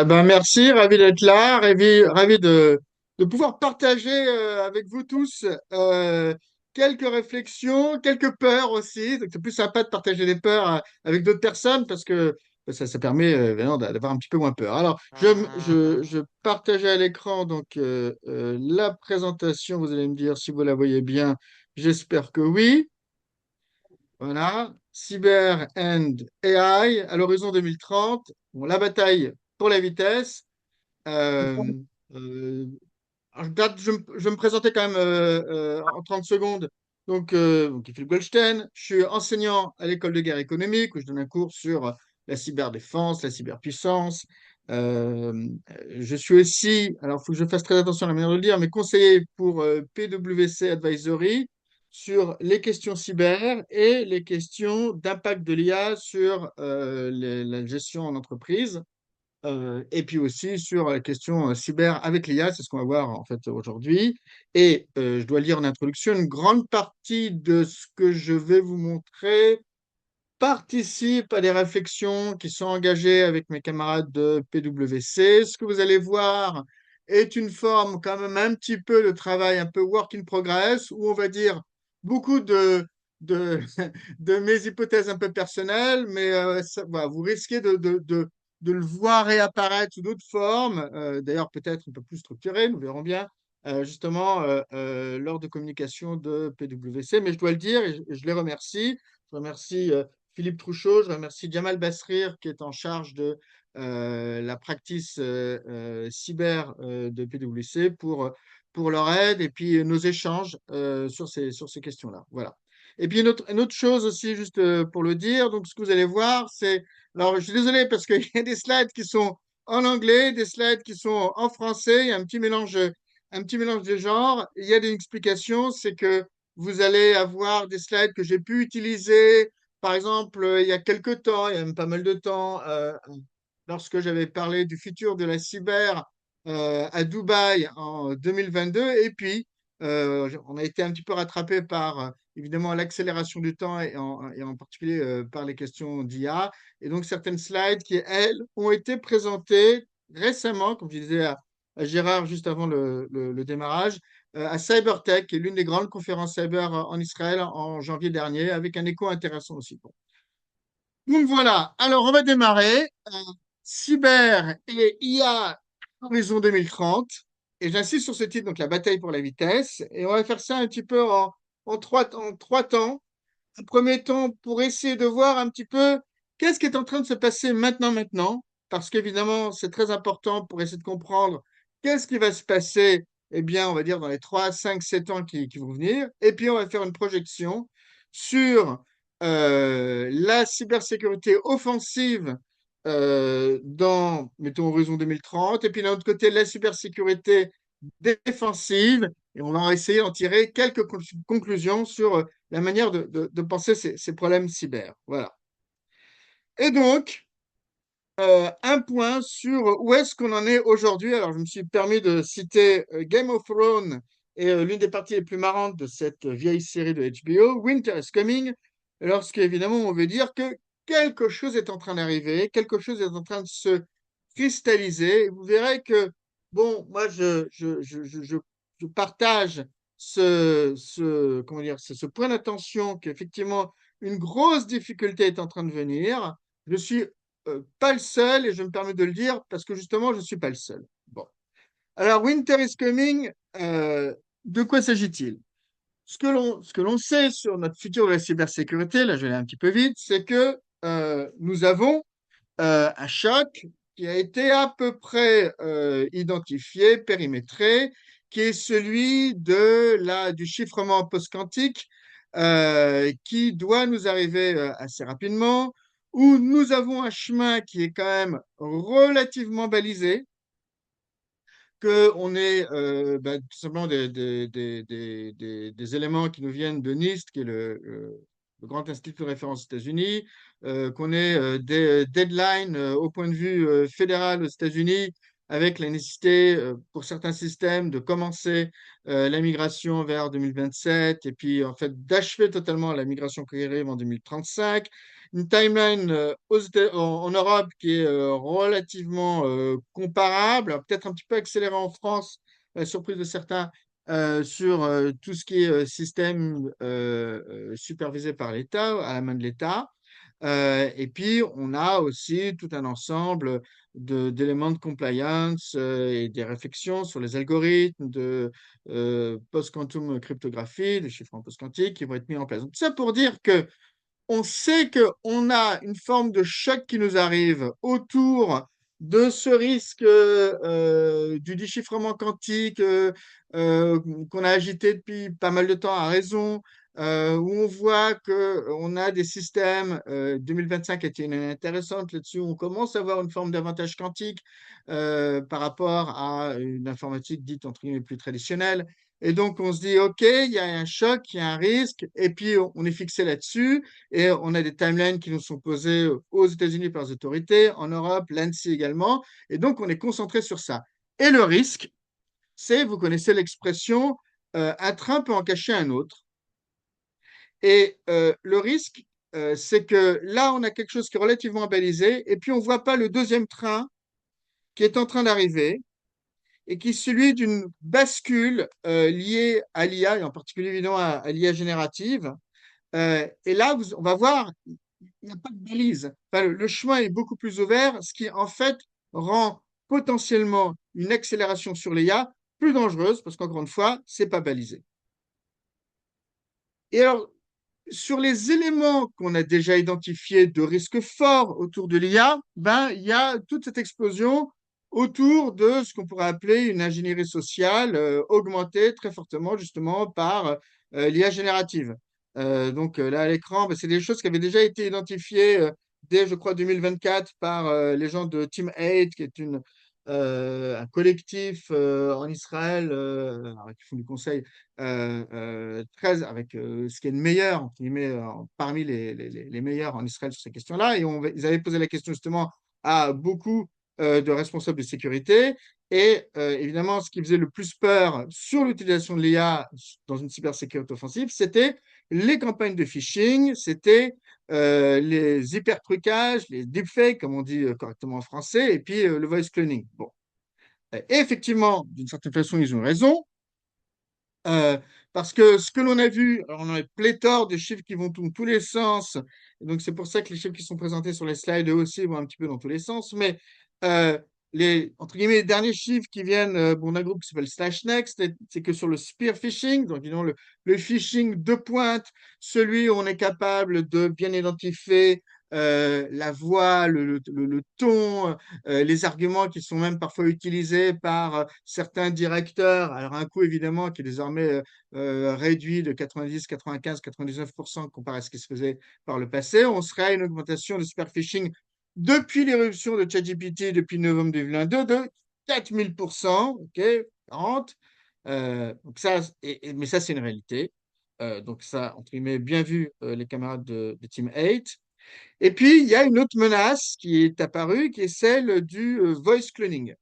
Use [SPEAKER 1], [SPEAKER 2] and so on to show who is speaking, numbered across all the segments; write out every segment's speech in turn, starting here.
[SPEAKER 1] Eh ben, merci, ravi d'être là, ravi de pouvoir partager avec vous tous quelques réflexions, quelques peurs aussi. Donc, c'est plus sympa de partager des peurs avec d'autres personnes parce que ça permet évidemment, d'avoir un petit peu moins peur. Alors, je partageais à l'écran donc la présentation. Vous allez me dire si vous la voyez bien. J'espère que oui. Voilà, Cyber and AI à l'horizon 2030. Bon, la bataille pour la vitesse. Euh, euh, alors, je vais me présenter quand même en 30 secondes. Donc, Philippe Goldstein, je suis enseignant à l'école de guerre économique où je donne un cours sur la cyberdéfense, la cyberpuissance. Euh, je suis aussi, alors il faut que je fasse très attention à la manière de le dire, mais conseiller pour PwC Advisory sur les questions cyber et les questions d'impact de l'IA sur la gestion en entreprise. Et puis aussi sur la question cyber avec l'IA, c'est ce qu'on va voir en fait aujourd'hui. Et je dois lire en introduction, une grande partie de ce que je vais vous montrer participe à des réflexions qui sont engagées avec mes camarades de PwC. Ce que vous allez voir est une forme quand même un petit peu de travail, un peu work in progress, où on va dire beaucoup de, de mes hypothèses un peu personnelles, mais voilà, vous risquez de le voir réapparaître sous d'autres formes, d'ailleurs peut-être un peu plus structurées, nous verrons bien, justement lors de communication de PwC. Mais je dois le dire, et je les remercie. Je remercie Philippe Trouchot, je remercie Jamal Basrir qui est en charge de la practice cyber de PwC pour leur aide et puis nos échanges sur ces questions-là. Voilà. Et puis une autre chose aussi, juste pour le dire, donc ce que vous allez voir, c'est... Alors, je suis désolé parce qu'il y a des slides qui sont en anglais, des slides qui sont en français, il y a un petit mélange de genres. Il y a des explications, c'est que vous allez avoir des slides que j'ai pu utiliser par exemple, il y a quelques temps, il y a même pas mal de temps, lorsque j'avais parlé du futur de la cyber à Dubaï en 2022, et puis on a été un petit peu rattrapé par évidemment l'accélération du temps et en particulier par les questions d'IA. Et donc certaines slides qui, elles, ont été présentées récemment, comme je disais à Gérard juste avant le démarrage, à CyberTech, qui est l'une des grandes conférences cyber en Israël en janvier dernier, avec un écho intéressant aussi. Bon. Donc voilà, alors on va démarrer. Cyber et IA Horizon 2030. Et j'insiste sur ce titre, donc la bataille pour la vitesse. Et on va faire ça un petit peu en trois temps. Un premier temps pour essayer de voir un petit peu qu'est-ce qui est en train de se passer maintenant, parce qu'évidemment, c'est très important pour essayer de comprendre qu'est-ce qui va se passer, eh bien, on va dire dans les 3, 5, 7 ans qui vont venir. Et puis, on va faire une projection sur la cybersécurité offensive dans, mettons, Horizon 2030, et puis d'un autre côté, la cybersécurité défensive, et on va essayer d'en tirer quelques conclusions sur la manière de penser ces problèmes cyber. Voilà. Et donc, un point sur où est-ce qu'on en est aujourd'hui. Alors, je me suis permis de citer Game of Thrones et l'une des parties les plus marrantes de cette vieille série de HBO, Winter is Coming, lorsqu'évidemment on veut dire que quelque chose est en train d'arriver, quelque chose est en train de se cristalliser. Et vous verrez que, bon, moi, je partage comment dire, ce point d'attention qu'effectivement, une grosse difficulté est en train de venir. Je suis pas le seul, et je me permets de le dire parce que justement, je ne suis pas le seul. Bon. Alors, Winter is Coming, de quoi s'agit-il? Ce que l'on sait sur notre futur de la cybersécurité, là je vais aller un petit peu vite, c'est que nous avons un choc qui a été à peu près identifié, périmétré, qui est celui du chiffrement post-quantique qui doit nous arriver assez rapidement, où nous avons un chemin qui est quand même relativement balisé, qu'on ait tout simplement des éléments qui nous viennent de NIST, qui est le grand institut de référence aux États-Unis, qu'on ait des deadlines au point de vue fédéral aux États-Unis, avec la nécessité pour certains systèmes de commencer la migration vers 2027 et puis en fait d'achever totalement la migration qui arrive en 2035. une timeline en Europe qui est relativement comparable, peut-être un petit peu accélérée en France, à la surprise de certains, sur tout ce qui est système supervisé par l'État, à la main de l'État. Et puis, on a aussi tout un ensemble d'éléments de compliance et des réflexions sur les algorithmes de post-quantum cryptographie, des chiffres en post-quantique qui vont être mis en place. Donc, tout ça pour dire que on sait qu'on a une forme de choc qui nous arrive autour de ce risque du déchiffrement quantique qu'on a agité depuis pas mal de temps à raison, où on voit qu'on a des systèmes, 2025 a été une année intéressante là-dessus, on commence à avoir une forme d'avantage quantique par rapport à une informatique dite entre guillemets plus traditionnelle. Et donc, on se dit, OK, il y a un choc, il y a un risque, et puis on est fixé là-dessus. Et on a des timelines qui nous sont posées aux États-Unis par les autorités, en Europe, l'ANSSI également. Et donc, on est concentré sur ça. Et le risque, c'est, vous connaissez l'expression, un train peut en cacher un autre. Et le risque, c'est que là, on a quelque chose qui est relativement balisé, et puis on ne voit pas le deuxième train qui est en train d'arriver et qui est celui d'une bascule liée à l'IA, et en particulier évidemment à l'IA générative. Et là, on va voir, il n'y a pas de balise. Enfin, le chemin est beaucoup plus ouvert, ce qui en fait rend potentiellement une accélération sur l'IA plus dangereuse, parce qu'encore une fois, c'est pas balisé. Et alors, sur les éléments qu'on a déjà identifiés de risques forts autour de l'IA, ben, il y a toute cette explosion autour de ce qu'on pourrait appeler une ingénierie sociale augmentée très fortement justement par l'IA générative. Donc là à l'écran, ben, c'est des choses qui avaient déjà été identifiées dès, je crois, 2024 par les gens de Team 8, qui est un collectif en Israël qui font du conseil très, avec ce qui est le meilleur, entre guillemets, parmi les meilleurs en Israël sur ces questions-là. Et ils avaient posé la question justement à beaucoup de responsables de sécurité. Et évidemment, ce qui faisait le plus peur sur l'utilisation de l'IA dans une cybersécurité offensive, c'était les campagnes de phishing, c'était les hypertrucages, les deepfakes, comme on dit correctement en français, et puis le voice cloning. Bon. Et effectivement, d'une certaine façon, ils ont raison. Euh, Parce que ce que l'on a vu, alors on a pléthore de chiffres qui vont dans tous les sens, et donc c'est pour ça que les chiffres qui sont présentés sur les slides eux aussi vont un petit peu dans tous les sens, mais euh, entre guillemets, les derniers chiffres qui viennent bon, d'un groupe qui s'appelle SlashNext, c'est que sur le spear phishing, donc disons le phishing de pointe, celui où on est capable de bien identifier la voix, le ton, les arguments qui sont même parfois utilisés par certains directeurs, alors un coût évidemment qui est désormais réduit de 90, 95, 99% comparé à ce qui se faisait par le passé, on serait à une augmentation de superphishing depuis l'éruption de ChatGPT depuis novembre 2022 de 4000%, ok, 40. Donc ça, mais ça, c'est une réalité. Donc ça, entre guillemets, bien vu les camarades de Team 8. Et puis, il y a une autre menace qui est apparue, qui est celle du voice cloning.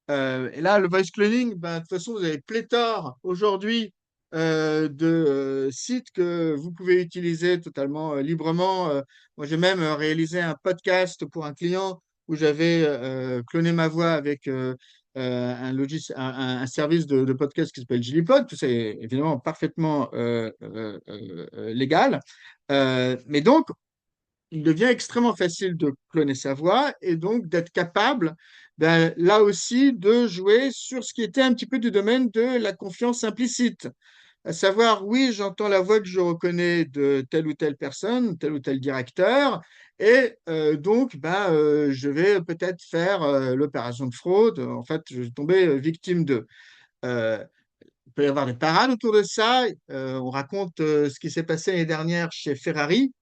[SPEAKER 1] Et là, le voice cloning, ben, de toute façon, vous avez pléthore aujourd'hui de sites que vous pouvez utiliser totalement librement. Moi, j'ai même réalisé un podcast pour un client où j'avais cloné ma voix avec un service de podcast qui s'appelle Gilipod. Tout ça est évidemment parfaitement légal. Mais donc, il devient extrêmement facile de cloner sa voix et donc d'être capable, ben, là aussi, de jouer sur ce qui était un petit peu du domaine de la confiance implicite. À savoir, oui, j'entends la voix que je reconnais de telle ou telle personne, tel ou tel directeur, et donc, ben, je vais peut-être faire l'opération de fraude. En fait, je vais tomber victime de. Euh, il peut y avoir des parades autour de ça. On raconte ce qui s'est passé l'année dernière chez Ferrari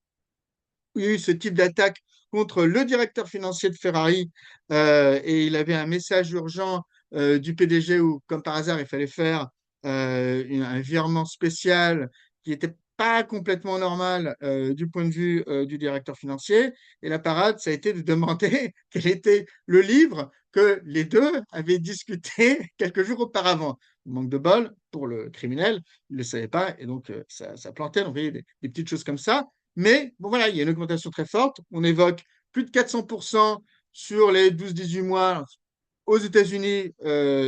[SPEAKER 1] il y a eu ce type d'attaque contre le directeur financier de Ferrari et il avait un message urgent du PDG où, comme par hasard, il fallait faire un virement spécial qui n'était pas complètement normal du point de vue du directeur financier. Et la parade, ça a été de demander quel était le livre que les deux avaient discuté quelques jours auparavant. Manque de bol pour le criminel, il ne le savait pas et donc ça plantait. Donc, vous voyez, des petites choses comme ça. Mais bon, voilà, il y a une augmentation très forte. On évoque plus de 400% sur les 12-18 mois aux États-Unis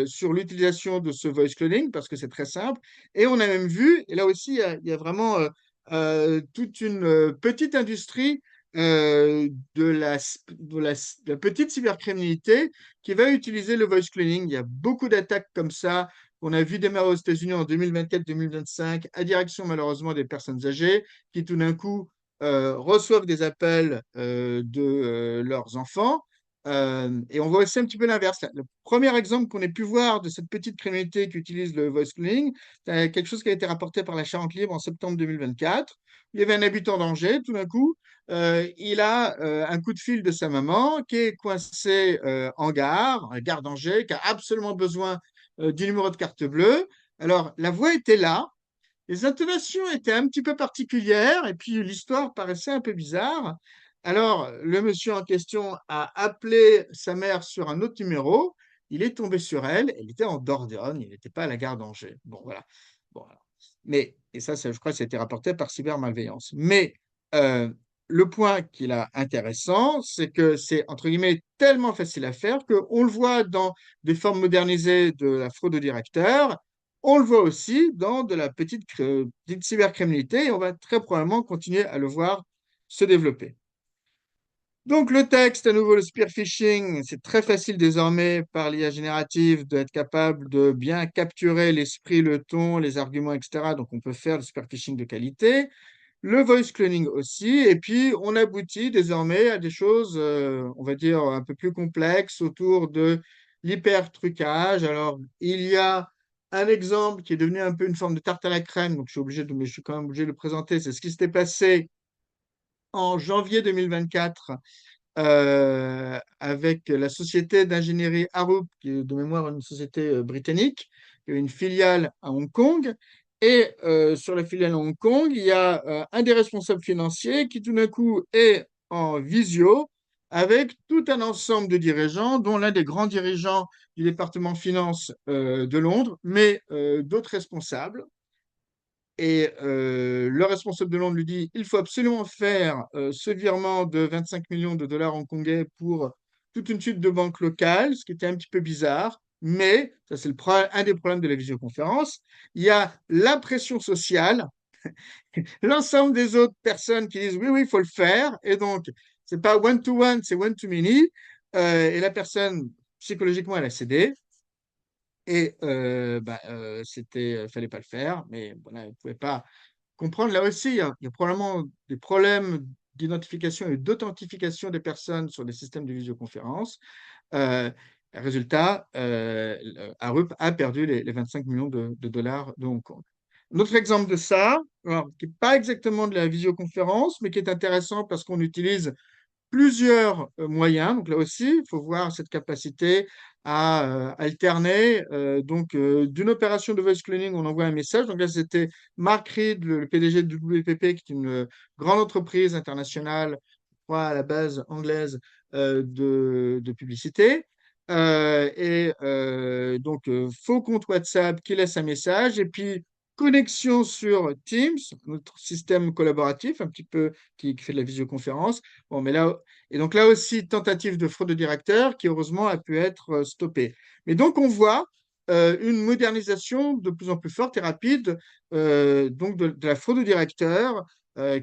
[SPEAKER 1] sur l'utilisation de ce voice cloning parce que c'est très simple. Et on a même vu, et là aussi, il y a vraiment toute une petite industrie de la petite cybercriminalité qui va utiliser le voice cloning. Il y a beaucoup d'attaques comme ça qu'on a vu démarrer aux États-Unis en 2024-2025 à direction malheureusement des personnes âgées qui tout d'un coup reçoivent des appels de leurs enfants et on voit aussi un petit peu l'inverse. Le premier exemple qu'on ait pu voir de cette petite criminalité qui utilise le voice cloning, c'est quelque chose qui a été rapporté par la Charente Libre en septembre 2024. Il y avait un habitant d'Angers, tout d'un coup, il a un coup de fil de sa maman qui est coincée en gare d'Angers, qui a absolument besoin du numéro de carte bleue. Alors, la voix était là, les intonations étaient un petit peu particulières et puis l'histoire paraissait un peu bizarre. Alors, le monsieur en question a appelé sa mère sur un autre numéro. Il est tombé sur elle. Elle était en Dordogne. Il n'était pas à la gare d'Angers. Bon, voilà. Bon, alors. Mais, et ça, je crois que ça a été rapporté par cybermalveillance. Mais euh, le point qui est intéressant, c'est que c'est, entre guillemets, tellement facile à faire qu'on le voit dans des formes modernisées de la fraude au directeur. On le voit aussi dans de la petite cybercriminalité et on va très probablement continuer à le voir se développer. Donc le texte, à nouveau le spear phishing, c'est très facile désormais par l'IA générative d'être capable de bien capturer l'esprit, le ton, les arguments, etc. Donc on peut faire le spear phishing de qualité. Le voice cloning aussi. Et puis on aboutit désormais à des choses, on va dire, un peu plus complexes autour de l'hyper-trucage. Alors il y a un exemple qui est devenu un peu une forme de tarte à la crème, donc mais je suis quand même obligé de le présenter. C'est ce qui s'était passé en janvier 2024 avec la société d'ingénierie Arup, qui est de mémoire une société britannique, qui a une filiale à Hong Kong. Et sur la filiale à Hong Kong, il y a un des responsables financiers qui tout d'un coup est en visio avec tout un ensemble de dirigeants, dont l'un des grands dirigeants du département finance de Londres, mais d'autres responsables. Et le responsable de Londres lui dit, il faut absolument faire ce virement de 25 millions de dollars hongkongais pour toute une suite de banques locales, ce qui était un petit peu bizarre. Mais, ça c'est un des problèmes de la visioconférence, il y a la pression sociale, l'ensemble des autres personnes qui disent, oui, oui, il faut le faire. Et donc, c'est pas one-to-one, c'est one-to-many. Et la personne, psychologiquement, elle a cédé. Et fallait pas le faire, mais voilà, elle ne pouvait pas comprendre. Là aussi, il y a probablement des problèmes d'identification et d'authentification des personnes sur des systèmes de visioconférence. Euh, Résultat, Arup a perdu les 25 millions de dollars de Hong Kong. Un autre exemple de ça, alors, qui n'est pas exactement de la visioconférence, mais qui est intéressant parce qu'on utilise plusieurs moyens. Donc là aussi, il faut voir cette capacité à alterner. D'une opération de voice cloning, on envoie un message. Donc là, c'était Mark Reed, le PDG de WPP, qui est une grande entreprise internationale, je crois à la base anglaise de publicité. Faux compte WhatsApp qui laisse un message. Et puis, connexion sur Teams, notre système collaboratif, un petit peu qui fait de la visioconférence. Bon, mais là, et donc là aussi, tentative de fraude de directeur qui heureusement a pu être stoppée. Mais donc on voit une modernisation de plus en plus forte et rapide donc de la fraude de directeur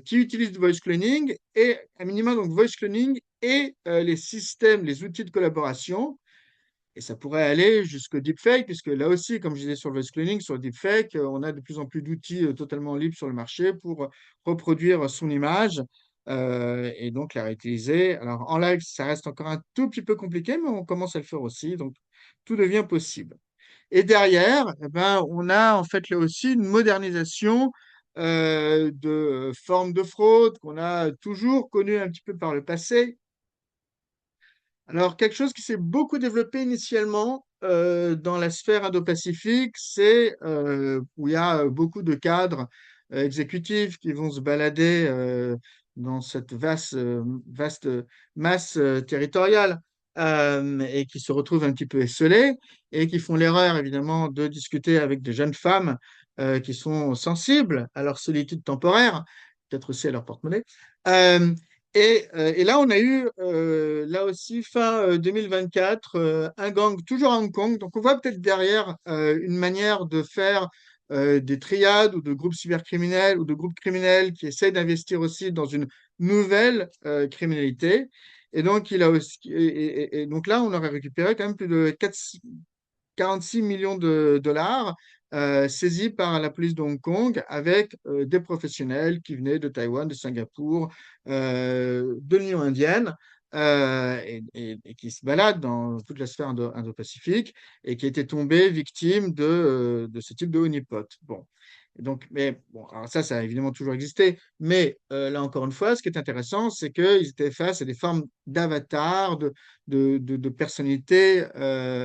[SPEAKER 1] qui utilise le voice cloning et un minimum donc voice cloning et les systèmes, les outils de collaboration. Et ça pourrait aller jusqu'au deepfake, puisque là aussi, comme je disais sur le voice cloning, sur le deepfake, on a de plus en plus d'outils totalement libres sur le marché pour reproduire son image et donc la réutiliser. Alors en live, ça reste encore un tout petit peu compliqué, mais on commence à le faire aussi, donc tout devient possible. Et derrière, eh ben, on a en fait là aussi une modernisation de formes de fraude qu'on a toujours connues un petit peu par le passé. Alors, quelque chose qui s'est beaucoup développé initialement dans la sphère Indo-Pacifique, c'est où il y a beaucoup de cadres exécutifs qui vont se balader dans cette vaste masse territoriale et qui se retrouvent un petit peu esselés et qui font l'erreur, évidemment, de discuter avec des jeunes femmes qui sont sensibles à leur solitude temporaire peut-être aussi à leur porte-monnaie. Euh, et là, on a eu, là aussi, fin 2024, un gang, toujours à Hong Kong. Donc, on voit peut-être derrière une manière de faire des triades ou de groupes cybercriminels ou de groupes criminels qui essayent d'investir aussi dans une nouvelle criminalité. Et donc, il a aussi, et donc là, on aurait récupéré quand même plus de 46 millions de dollars saisis par la police de Hong Kong avec des professionnels qui venaient de Taïwan, de Singapour, de l'Union indienne. Et qui se baladent dans toute la sphère Indo-Pacifique et qui étaient tombés victimes de ce type de honeypot. Bon. Et donc, mais bon, alors ça a évidemment toujours existé, mais là encore une fois, ce qui est intéressant, c'est qu'ils étaient face à des formes d'avatars, de personnalités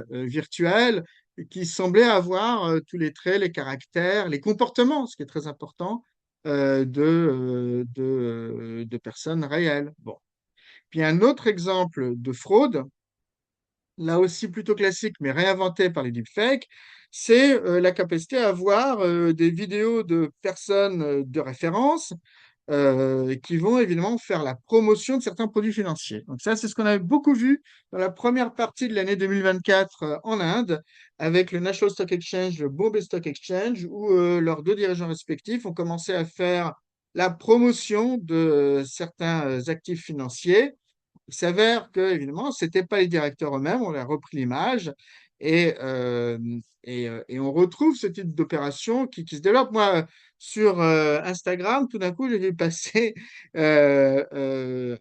[SPEAKER 1] virtuelles qui semblaient avoir tous les traits, les caractères, les comportements, ce qui est très important, de personnes réelles. Bon. Puis un autre exemple de fraude, là aussi plutôt classique, mais réinventé par les deepfakes, c'est la capacité à avoir des vidéos de personnes de référence qui vont évidemment faire la promotion de certains produits financiers. Donc ça, c'est ce qu'on a beaucoup vu dans la première partie de l'année 2024 en Inde, avec le National Stock Exchange, le Bombay Stock Exchange, où leurs deux dirigeants respectifs ont commencé à faire la promotion de certains actifs financiers. Il s'avère que, évidemment, ce n'étaient pas les directeurs eux-mêmes, on a repris l'image et, et on retrouve ce type d'opération qui se développe. Moi, sur Instagram, tout d'un coup, j'ai vu passer une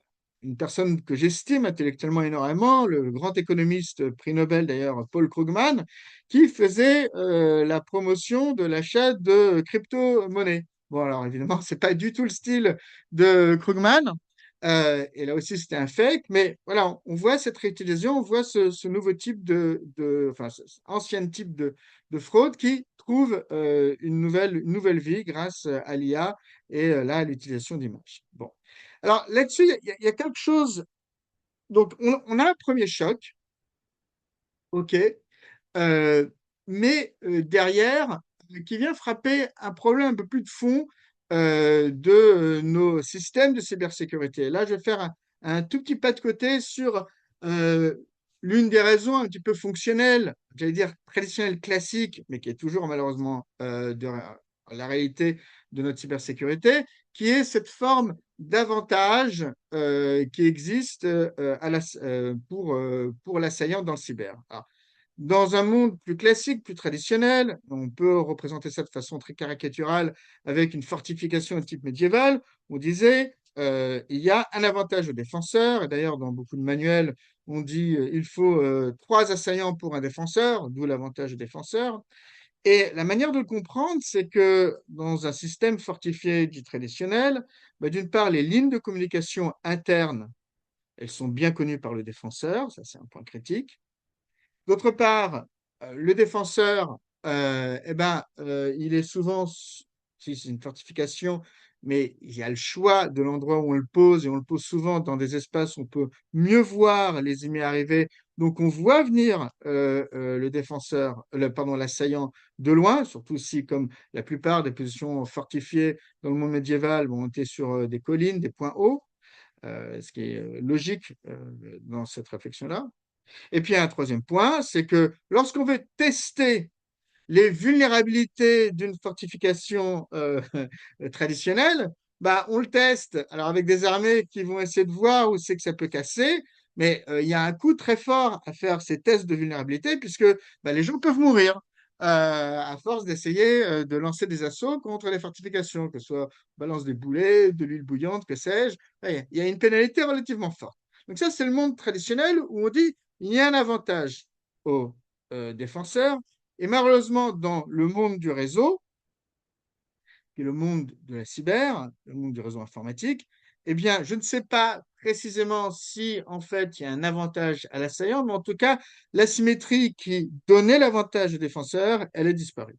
[SPEAKER 1] personne que j'estime intellectuellement énormément, le grand économiste prix Nobel d'ailleurs, Paul Krugman, qui faisait la promotion de l'achat de crypto-monnaies. Bon, alors évidemment, ce n'est pas du tout le style de Krugman. Et là aussi, c'était un fake, mais voilà, on voit cette réutilisation, on voit ce nouveau type enfin, cet ancien type de fraude qui trouve une nouvelle vie grâce à l'IA et là, à l'utilisation d'images. Bon. Alors là-dessus, il y a quelque chose. Donc, on a un premier choc, OK, euh, mais derrière, qui vient frapper un problème un peu plus de fond de nos systèmes de cybersécurité. Là, je vais faire un tout petit pas de côté sur euh, l'une des raisons un petit peu fonctionnelles, j'allais dire traditionnelles, classiques, mais qui est toujours malheureusement de la réalité de notre cybersécurité, qui est cette forme d'avantage qui existe pour l'assaillant dans le cyber. Alors, dans un monde plus classique, plus traditionnel, on peut représenter ça de façon très caricaturale avec une fortification de type médiéval. On disait il y a un avantage aux défenseurs, et d'ailleurs dans beaucoup de manuels, on dit il faut trois assaillants pour un défenseur, d'où l'avantage aux défenseurs. Et la manière de le comprendre, c'est que dans un système fortifié dit traditionnel, bah, d'une part, les lignes de communication internes, elles sont bien connues par le défenseur, ça c'est un point critique. D'autre part, le défenseur, il est souvent, si c'est une fortification, mais il y a le choix de l'endroit où on le pose et on le pose souvent dans des espaces où on peut mieux voir les ennemis arriver. Donc on voit venir le défenseur, pardon, l'assaillant de loin, surtout si, comme la plupart des positions fortifiées dans le monde médiéval, vont monter sur des collines, des points hauts, ce qui est logique dans cette réflexion-là. Et puis, un troisième point, c'est que lorsqu'on veut tester les vulnérabilités d'une fortification traditionnelle, bah, on le teste. Alors, avec des armées qui vont essayer de voir où c'est que ça peut casser, mais il y a un coût très fort à faire ces tests de vulnérabilité puisque bah, les gens peuvent mourir à force d'essayer de lancer des assauts contre les fortifications, que ce soit balance des boulets, de l'huile bouillante, que sais-je. Il y a une pénalité relativement forte. Donc ça, c'est le monde traditionnel où on dit il y a un avantage aux défenseurs. Et malheureusement, dans le monde du réseau, qui est le monde de la cyber, le monde du réseau informatique, eh bien, je ne sais pas précisément si, en fait, il y a un avantage à l'assaillant, mais en tout cas, l'asymétrie qui donnait l'avantage aux défenseurs, elle est disparue.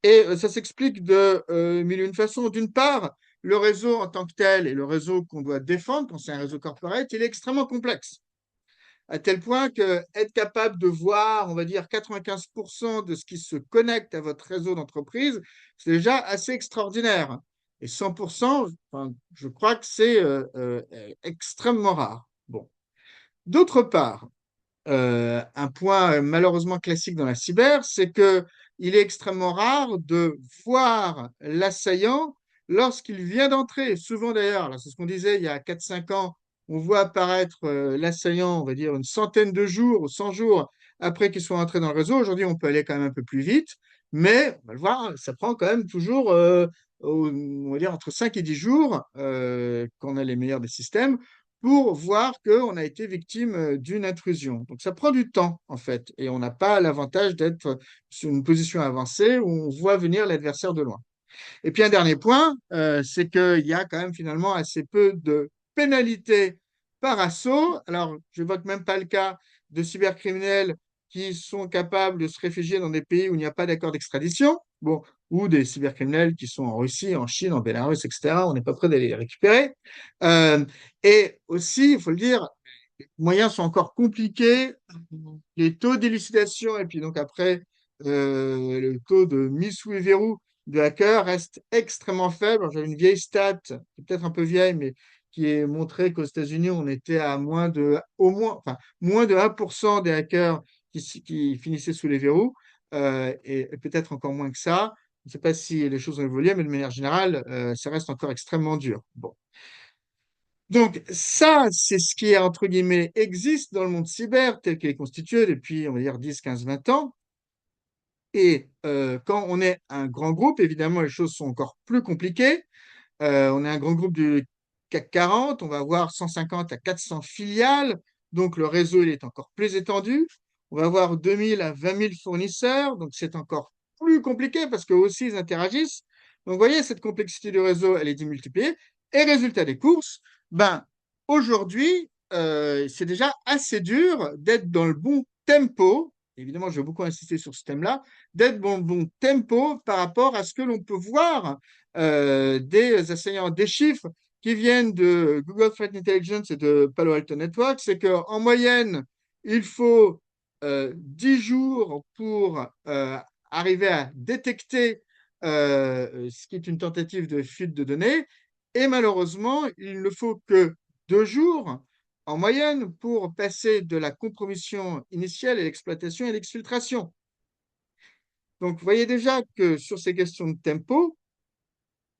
[SPEAKER 1] Et ça s'explique de mille et une façons. D'une part, le réseau en tant que tel et le réseau qu'on doit défendre, quand c'est un réseau corporate, il est extrêmement complexe à tel point que être capable de voir, on va dire, 95% de ce qui se connecte à votre réseau d'entreprise, c'est déjà assez extraordinaire. Et 100%, enfin, je crois que c'est extrêmement rare. Bon. D'autre part, un point malheureusement classique dans la cyber, c'est que il est extrêmement rare de voir l'assaillant lorsqu'il vient d'entrer. Souvent d'ailleurs, là, c'est ce qu'on disait il y a 4 5 ans, on voit apparaître l'assaillant, on va dire une centaine de jours ou 100 jours après qu'il soit entré dans le réseau. Aujourd'hui, on peut aller quand même un peu plus vite, mais on va le voir, ça prend quand même toujours, on va dire, entre 5 et 10 jours, quand on a les meilleurs des systèmes, pour voir qu'on a été victime d'une intrusion. Donc ça prend du temps, en fait, et on n'a pas l'avantage d'être sur une position avancée où on voit venir l'adversaire de loin. Et puis un dernier point, c'est qu'il y a quand même finalement assez peu de pénalités par assaut. Alors, je n'évoque même pas le cas de cybercriminels qui sont capables de se réfugier dans des pays où il n'y a pas d'accord d'extradition, bon, ou des cybercriminels qui sont en Russie, en Chine, en Bélarus, etc. On n'est pas prêt d'aller les récupérer. Euh, et aussi, il faut le dire, les moyens sont encore compliqués. Les taux d'élucidation et puis donc après, le taux de mise sous les verrous de hackers reste extrêmement faible. J'avais une vieille stat, qui est peut-être un peu vieille, mais qui est montré qu'aux États-Unis, on était à moins de 1% des hackers qui finissaient sous les verrous, et peut-être encore moins que ça. Je ne sais pas si les choses ont évolué, mais de manière générale, ça reste encore extrêmement dur. Bon. Donc ça, c'est ce qui, entre guillemets, existe dans le monde cyber tel qu'il est constitué depuis, on va dire, 10, 15, 20 ans. Et quand on est un grand groupe, évidemment, les choses sont encore plus compliquées. On est un grand groupe du CAC 40, on va avoir 150 à 400 filiales, donc le réseau il est encore plus étendu. On va avoir 2000 à 20 000 fournisseurs, donc c'est encore plus compliqué parce qu'eux aussi ils interagissent. Donc vous voyez, cette complexité du réseau, elle est démultipliée. Et résultat des courses, ben, aujourd'hui, c'est déjà assez dur d'être dans le bon tempo. Évidemment, je vais beaucoup insister sur ce thème-là, d'être dans le bon tempo par rapport à ce que l'on peut voir des assaillants, des chiffres qui viennent de Google Threat Intelligence et de Palo Alto Networks, c'est qu'en moyenne, il faut 10 jours pour arriver à détecter ce qui est une tentative de fuite de données. Et malheureusement, il ne faut que 2 jours en moyenne pour passer de la compromission initiale à l'exploitation et l'exfiltration. Donc, vous voyez déjà que sur ces questions de tempo,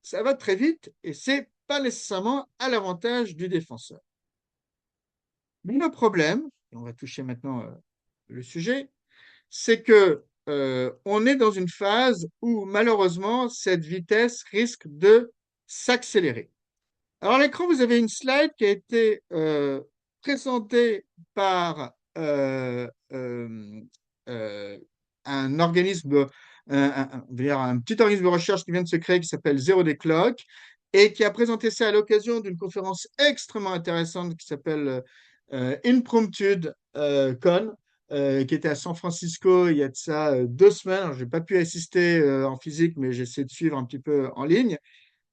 [SPEAKER 1] ça va très vite et c'est pas nécessairement à l'avantage du défenseur. Mais le problème, et on va toucher maintenant le sujet, c'est que on est dans une phase où malheureusement cette vitesse risque de s'accélérer. Alors à l'écran, vous avez une slide qui a été présentée par euh, un organisme, un petit organisme de recherche qui vient de se créer qui s'appelle Zero Day Clock et qui a présenté ça à l'occasion d'une conférence extrêmement intéressante qui s'appelle Impromptu Con, qui était à San Francisco il y a de ça 2 semaines. Je n'ai pas pu assister en physique, mais j'essaie de suivre un petit peu en ligne,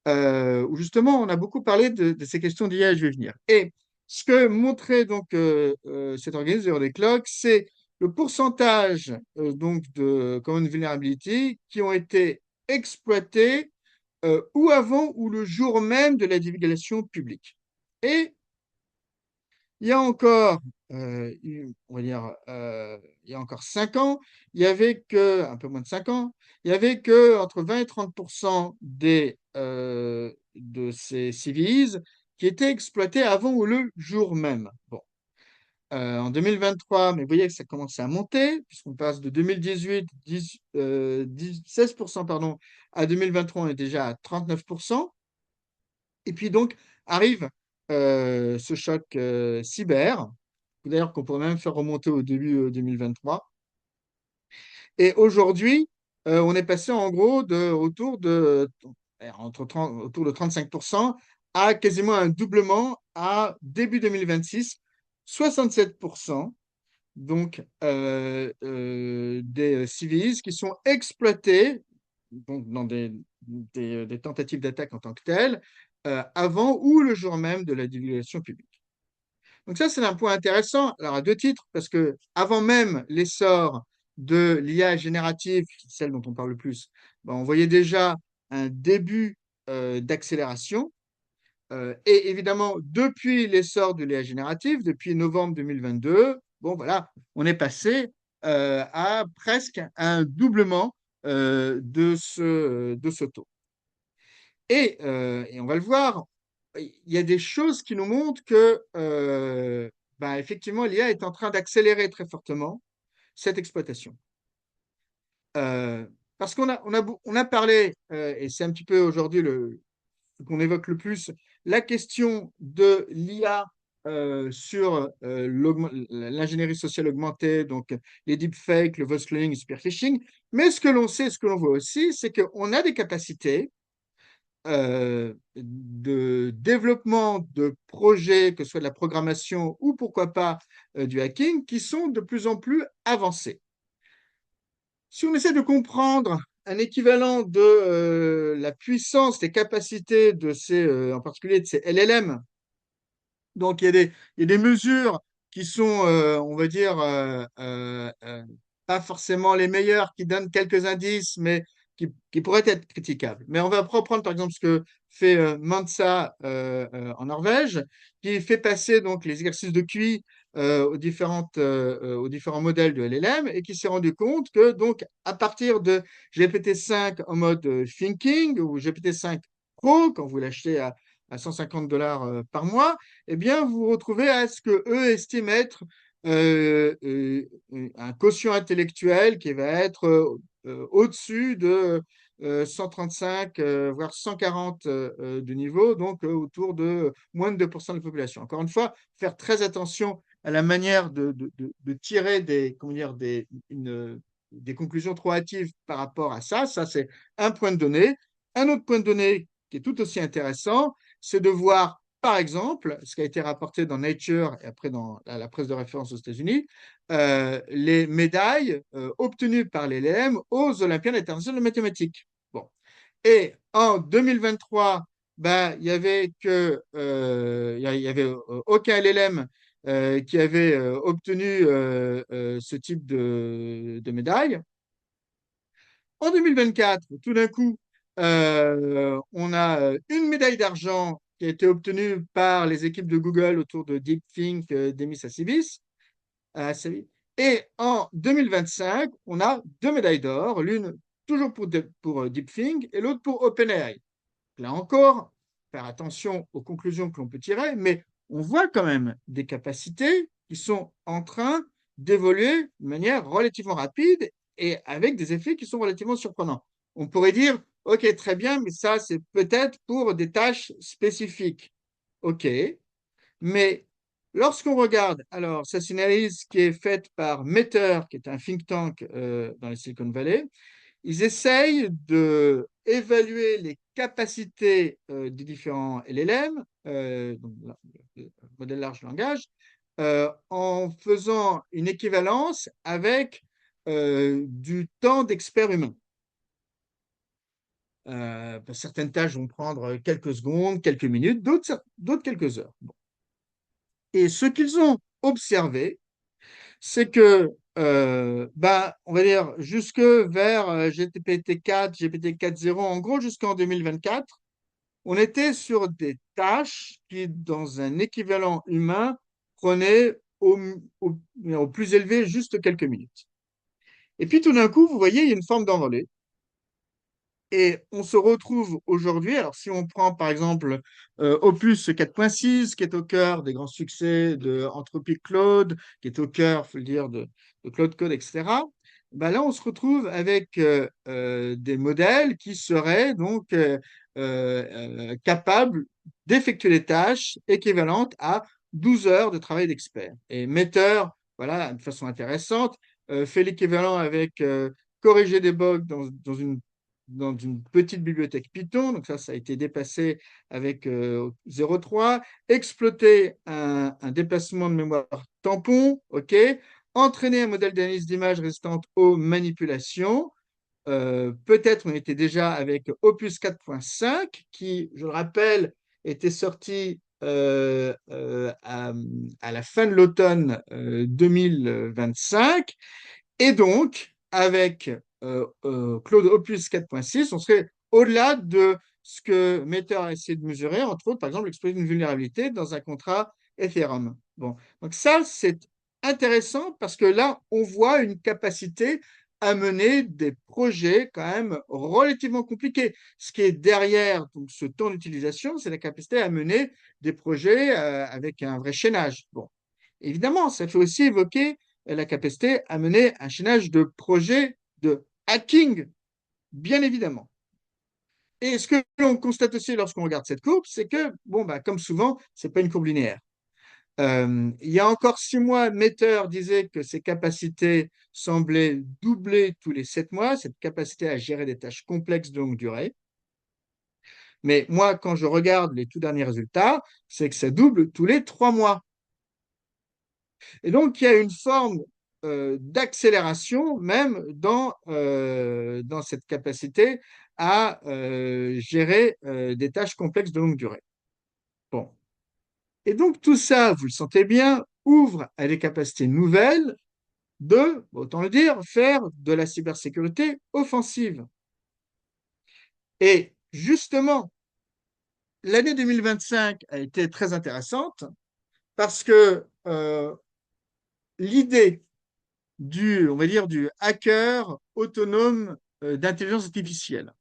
[SPEAKER 1] où justement on a beaucoup parlé de ces questions d'IA, et je vais venir. Et ce que montrait donc cet organisme Zero Day Clock, c'est le pourcentage donc de common vulnerability qui ont été exploités ou avant ou le jour même de la divulgation publique. Et il y a encore, on va dire, il y a encore 5 ans, il y avait que, un peu moins de 5 ans, il y avait que entre 20 et 30% de ces CVEs qui étaient exploités avant ou le jour même. Bon. En 2023, mais vous voyez que ça commence à monter, puisqu'on passe de 2018, 16%, pardon, à 2023, on est déjà à 39%. Et puis donc arrive ce choc cyber, d'ailleurs qu'on pourrait même faire remonter au début 2023. Et aujourd'hui, on est passé en gros autour de 35% à quasiment un doublement à début 2026, 67% donc des civils qui sont exploités donc dans des tentatives d'attaque en tant que telles, avant ou le jour même de la divulgation publique. Donc ça, c'est un point intéressant. Alors à 2 titres, parce que avant même l'essor de l'IA générative, celle dont on parle le plus, ben, on voyait déjà un début d'accélération. Et évidemment, depuis l'essor de l'IA générative, depuis novembre 2022, bon voilà, on est passé à presque un doublement de ce taux. Et on va le voir, il y a des choses qui nous montrent que, ben, effectivement, l'IA est en train d'accélérer très fortement cette exploitation. Parce on a parlé, et c'est un petit peu aujourd'hui ce qu'on évoque le plus, la question de l'IA sur l'ingénierie sociale augmentée, donc les deepfakes, le voice cloning, le spearphishing. Mais ce que l'on sait, ce que l'on voit aussi, c'est qu'on a des capacités de développement de projets, que ce soit de la programmation ou pourquoi pas du hacking, qui sont de plus en plus avancés. Si on essaie de comprendre un équivalent de la puissance, des capacités de ces, en particulier de ces LLM, donc il y a des mesures qui sont, on va dire, pas forcément les meilleures, qui donnent quelques indices, mais qui pourraient être critiquables. Mais on va reprendre par exemple ce que fait Mensa en Norvège, qui fait passer donc les exercices de QI aux différents modèles de LLM et qui s'est rendu compte que donc à partir de GPT-5 en mode thinking ou GPT-5 Pro, quand vous l'achetez à $150 par mois, eh bien, vous vous retrouvez à ce que eux estiment être un quotient intellectuel qui va être au-dessus de 135, voire 140 de niveau, donc autour de moins de 2% de la population. Encore une fois, faire très attention à la manière de tirer des, comment dire, des conclusions trop hâtives par rapport à ça. Ça, c'est un point de données. Un autre point de données qui est tout aussi intéressant, c'est de voir, par exemple, ce qui a été rapporté dans Nature et après dans la presse de référence aux États-Unis, les médailles obtenues par les LM aux Olympiades internationales de mathématiques. Bon. Et en 2023, ben, il y avait aucun LLM qui avait obtenu ce type de médaille. En 2024, tout d'un coup, on a une médaille d'argent qui a été obtenue par les équipes de Google autour de DeepThink d'Emis Hassabis. Et en 2025, on a deux médailles d'or, l'une toujours pour DeepThink et l'autre pour OpenAI. Là encore, faire attention aux conclusions que l'on peut tirer, mais on voit quand même des capacités qui sont en train d'évoluer de manière relativement rapide et avec des effets qui sont relativement surprenants. On pourrait dire, OK, très bien, mais ça, c'est peut-être pour des tâches spécifiques. OK, mais lorsqu'on regarde, alors, ça, c'est une analyse qui est faite par Meter, qui est un think tank dans le Silicon Valley. Ils essayent d'évaluer les capacités des différents LLM, donc modèle large langage, en faisant une équivalence avec du temps d'expert humain. Certaines tâches vont prendre quelques secondes, quelques minutes, d'autres quelques heures. Bon. Et ce qu'ils ont observé, c'est que, bah, on va dire, jusque vers GPT-4, GPT-4.0, en gros jusqu'en 2024, on était sur des tâches qui, dans un équivalent humain, prenaient au plus élevé juste quelques minutes. Et puis tout d'un coup, vous voyez, il y a une forme d'envolée. Et on se retrouve aujourd'hui, alors si on prend par exemple Opus 4.6, qui est au cœur des grands succès de Anthropic Claude, qui est au cœur, il faut le dire, de Claude Code, etc., ben là, on se retrouve avec des modèles qui seraient donc capables d'effectuer des tâches équivalentes à 12 heures de travail d'expert. Et Meter, voilà, de façon intéressante, fait l'équivalent avec corriger des bugs dans une petite bibliothèque Python, donc ça a été dépassé avec 0.3, exploiter un déplacement de mémoire tampon, ok, entraîner un modèle d'analyse d'image résistante aux manipulations. Peut-être on était déjà avec Opus 4.5, qui, je le rappelle, était sorti à la fin de l'automne 2025. Et donc, avec Claude Opus 4.6, on serait au-delà de ce que Matter a essayé de mesurer, entre autres, par exemple, l'explosion d'une vulnérabilité dans un contrat Ethereum. Bon, donc ça, c'est intéressant parce que là, on voit une capacité à mener des projets quand même relativement compliqués. Ce qui est derrière donc, ce temps d'utilisation, c'est la capacité à mener des projets avec un vrai chaînage. Bon, évidemment, ça fait aussi évoquer la capacité à mener un chaînage de projets de hacking, bien évidemment. Et ce que l'on constate aussi lorsqu'on regarde cette courbe, c'est que, bon, bah, comme souvent, ce n'est pas une courbe linéaire. Il y a encore 6 mois, Meter disait que ses capacités semblaient doubler tous les 7 mois, cette capacité à gérer des tâches complexes de longue durée. Mais moi, quand je regarde les tout derniers résultats, c'est que ça double tous les 3 mois. Et donc, il y a une forme d'accélération même dans cette capacité à gérer des tâches complexes de longue durée. Bon. Et donc, tout ça, vous le sentez bien, ouvre à des capacités nouvelles de, autant le dire, faire de la cybersécurité offensive. Et justement, l'année 2025 a été très intéressante parce que l'idée on va dire, du hacker autonome d'intelligence artificielle,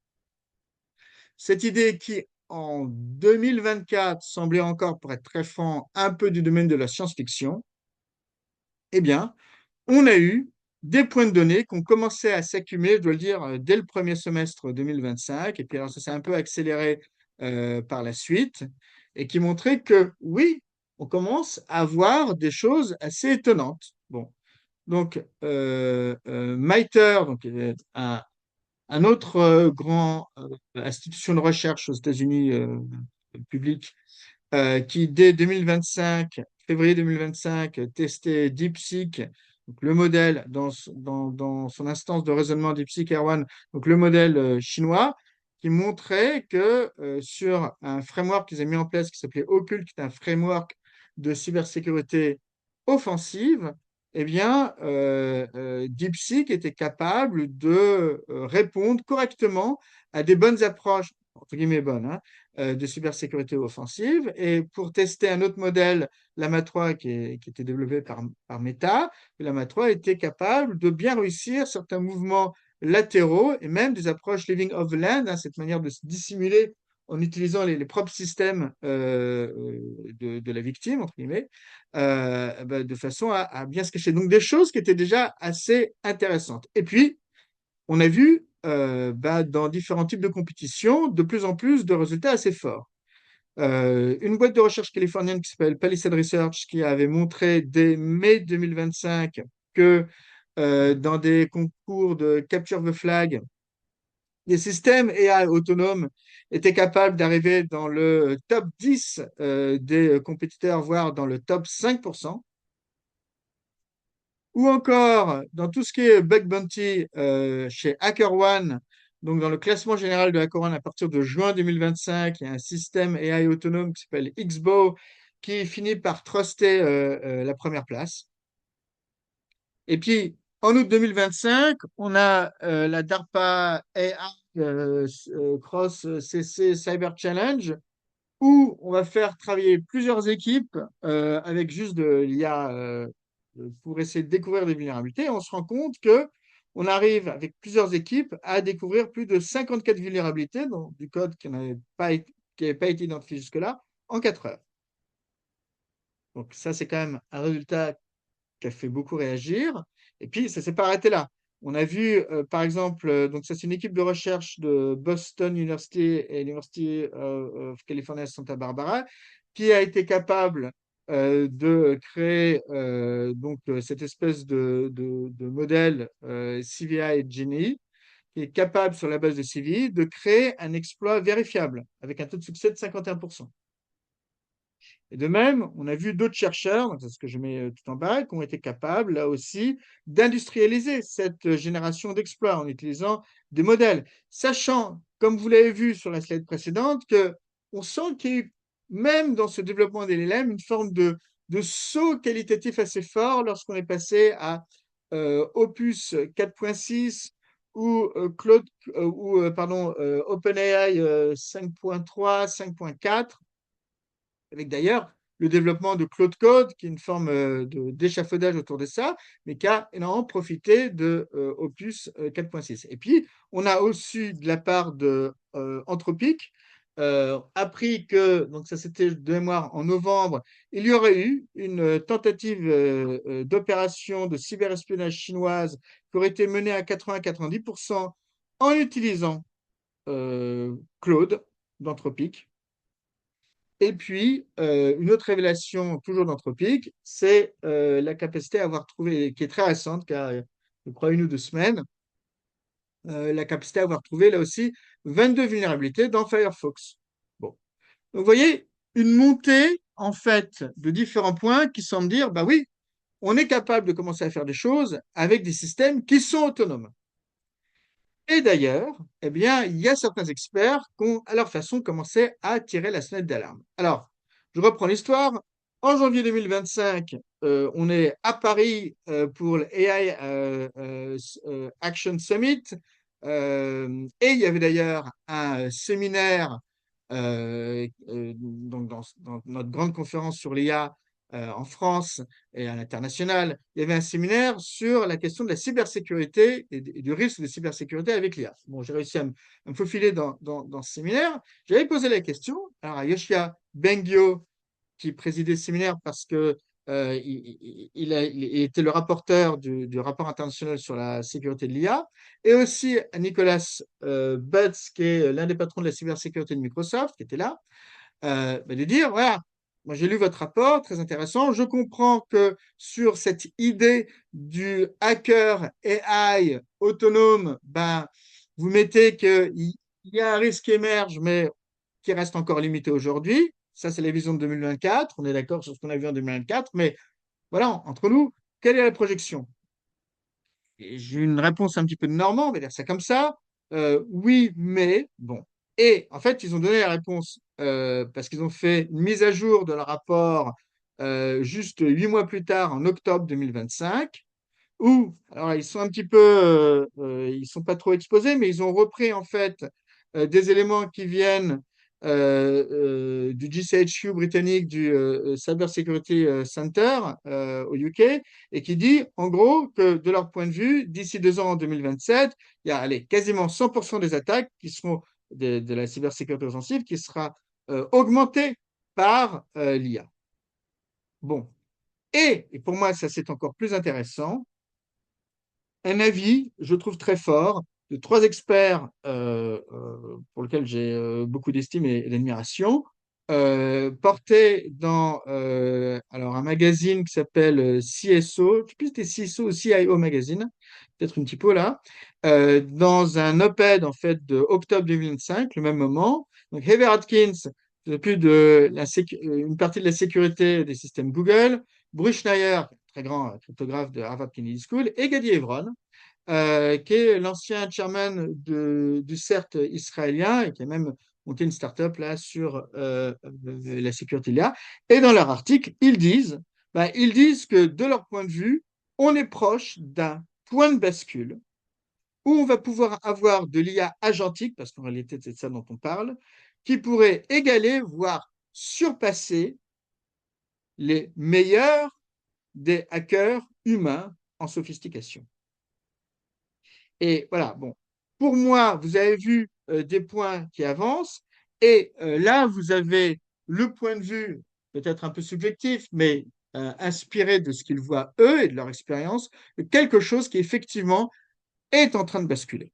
[SPEAKER 1] cette idée qui, en 2024, semblait encore, pour être très franc, un peu du domaine de la science-fiction, eh bien, on a eu des points de données qui ont commencé à s'accumuler, je dois le dire, dès le premier semestre 2025. Et puis, alors, ça s'est un peu accéléré par la suite et qui montraient que, oui, on commence à voir des choses assez étonnantes. Bon, donc, MITRE, donc, un autre grand institution de recherche aux États-Unis public, qui, dès 2025, février 2025, testait DeepSeek, donc le modèle dans son instance de raisonnement DeepSeek R1, donc le modèle chinois, qui montrait que sur un framework qu'ils ont mis en place qui s'appelait Ocult, qui est un framework de cybersécurité offensive, eh bien, DeepSeek était capable de répondre correctement à des bonnes approches, entre guillemets bonnes, hein, de cybersécurité offensive. Et pour tester un autre modèle, Llama 3, qui était développé par Meta, Llama 3 était capable de bien réussir certains mouvements latéraux et même des approches living of land, hein, cette manière de se dissimuler en utilisant les propres systèmes de la victime, entre guillemets, de façon à bien se cacher. Donc des choses qui étaient déjà assez intéressantes. Et puis, on a vu dans différents types de compétitions de plus en plus de résultats assez forts. Une boîte de recherche californienne qui s'appelle Palisade Research qui avait montré dès mai 2025 que dans des concours de capture the flag, les systèmes AI autonomes étaient capables d'arriver dans le top 10 des compétiteurs, voire dans le top 5%. Ou encore, dans tout ce qui est bug bounty chez HackerOne, donc dans le classement général de HackerOne à partir de juin 2025, il y a un système AI autonome qui s'appelle XBOW qui finit par truster la première place. Et puis, en août 2025, on a la DARPA AI Cross CC Cyber Challenge où on va faire travailler plusieurs équipes avec juste de l'IA pour essayer de découvrir des vulnérabilités. On se rend compte que on arrive avec plusieurs équipes à découvrir plus de 54 vulnérabilités dans du code qui n'avait pas été identifié jusque-là en 4 heures. Donc ça, c'est quand même un résultat qui a fait beaucoup réagir. Et puis, ça ne s'est pas arrêté là. On a vu, par exemple, donc ça, c'est une équipe de recherche de Boston University et l'University of California Santa Barbara qui a été capable de créer cette espèce de modèle CVI et Genie qui est capable, sur la base de CVI, de créer un exploit vérifiable avec un taux de succès de 51%. Et de même, on a vu d'autres chercheurs, donc c'est ce que je mets tout en bas, qui ont été capables, là aussi, d'industrialiser cette génération d'exploits en utilisant des modèles, sachant, comme vous l'avez vu sur la slide précédente, qu'on sent qu'il y a eu, même dans ce développement des LLM, une forme de saut qualitatif assez fort lorsqu'on est passé à Opus 4.6 OpenAI 5.3, 5.4, avec d'ailleurs le développement de Claude Code, qui est une forme d'échafaudage autour de ça, mais qui a énormément profité de Opus 4.6. Et puis, on a aussi, de la part de Anthropic, appris que, donc ça c'était de mémoire en novembre, il y aurait eu une tentative d'opération de cyberespionnage chinoise qui aurait été menée à 80-90% en utilisant Claude d'Anthropic. Et puis, une autre révélation, toujours d'Anthropic, c'est la capacité à avoir trouvé, qui est très récente, car je crois 1 ou 2 semaines, la capacité à avoir trouvé là aussi 22 vulnérabilités dans Firefox. Bon. Donc, vous voyez, une montée en fait de différents points qui semblent dire, bah oui, on est capable de commencer à faire des choses avec des systèmes qui sont autonomes. Et d'ailleurs, eh bien, il y a certains experts qui ont, à leur façon, commencé à tirer la sonnette d'alarme. Alors, je reprends l'histoire. En janvier 2025, on est à Paris pour l'AI Action Summit. Et il y avait d'ailleurs un séminaire donc dans notre grande conférence sur l'IA en France et à l'international, il y avait un séminaire sur la question de la cybersécurité et du risque de cybersécurité avec l'IA. Bon, j'ai réussi à me faufiler dans ce séminaire. J'avais posé la question alors, à Yoshia Bengio, qui présidait ce séminaire parce que il était le rapporteur du rapport international sur la sécurité de l'IA, et aussi à Nicolas Butz, qui est l'un des patrons de la cybersécurité de Microsoft, qui était là, de dire, voilà, moi j'ai lu votre rapport, très intéressant, je comprends que sur cette idée du hacker AI autonome, ben, vous mettez qu'il y a un risque qui émerge, mais qui reste encore limité aujourd'hui. Ça, c'est la vision de 2024. On est d'accord sur ce qu'on a vu en 2024, mais voilà, entre nous, quelle est la projection? Et j'ai une réponse un petit peu de Normand, on va dire ça comme ça. Oui, mais bon. Et en fait, ils ont donné la réponse parce qu'ils ont fait une mise à jour de leur rapport juste 8 mois plus tard, en octobre 2025, où, alors ils sont un petit peu, ils sont pas trop exposés, mais ils ont repris en fait des éléments qui viennent du GCHQ britannique, du Cyber Security Center au UK, et qui dit en gros que de leur point de vue, d'ici 2 ans, en 2027, il y a allez, quasiment 100% des attaques qui seront de la cybersécurité offensive qui sera augmentée par l'IA. Bon. Et pour moi, ça c'est encore plus intéressant, un avis, je trouve très fort, de 3 experts pour lesquels j'ai beaucoup d'estime et d'admiration, porté dans alors un magazine qui s'appelle CSO, je ne sais plus si c'était CSO ou CIO Magazine, peut-être une typo là, dans un op-ed en fait de octobre 2025, le même moment. Donc Heather Atkins, plus de une partie de la sécurité des systèmes Google, Bruce Schneier, très grand cryptographe de Harvard Kennedy School, et Gadi Evron, qui est l'ancien chairman du CERT israélien et qui a même monté une start-up là sur la sécurité de l'IA. Et dans leur article, ils disent que de leur point de vue, on est proche d'un point de bascule où on va pouvoir avoir de l'IA agentique, parce qu'en réalité, c'est de ça dont on parle, qui pourrait égaler, voire surpasser les meilleurs des hackers humains en sophistication. Et voilà, bon, pour moi, vous avez vu des points qui avancent, et là, vous avez le point de vue, peut-être un peu subjectif, mais inspiré de ce qu'ils voient eux et de leur expérience, quelque chose qui effectivement est en train de basculer.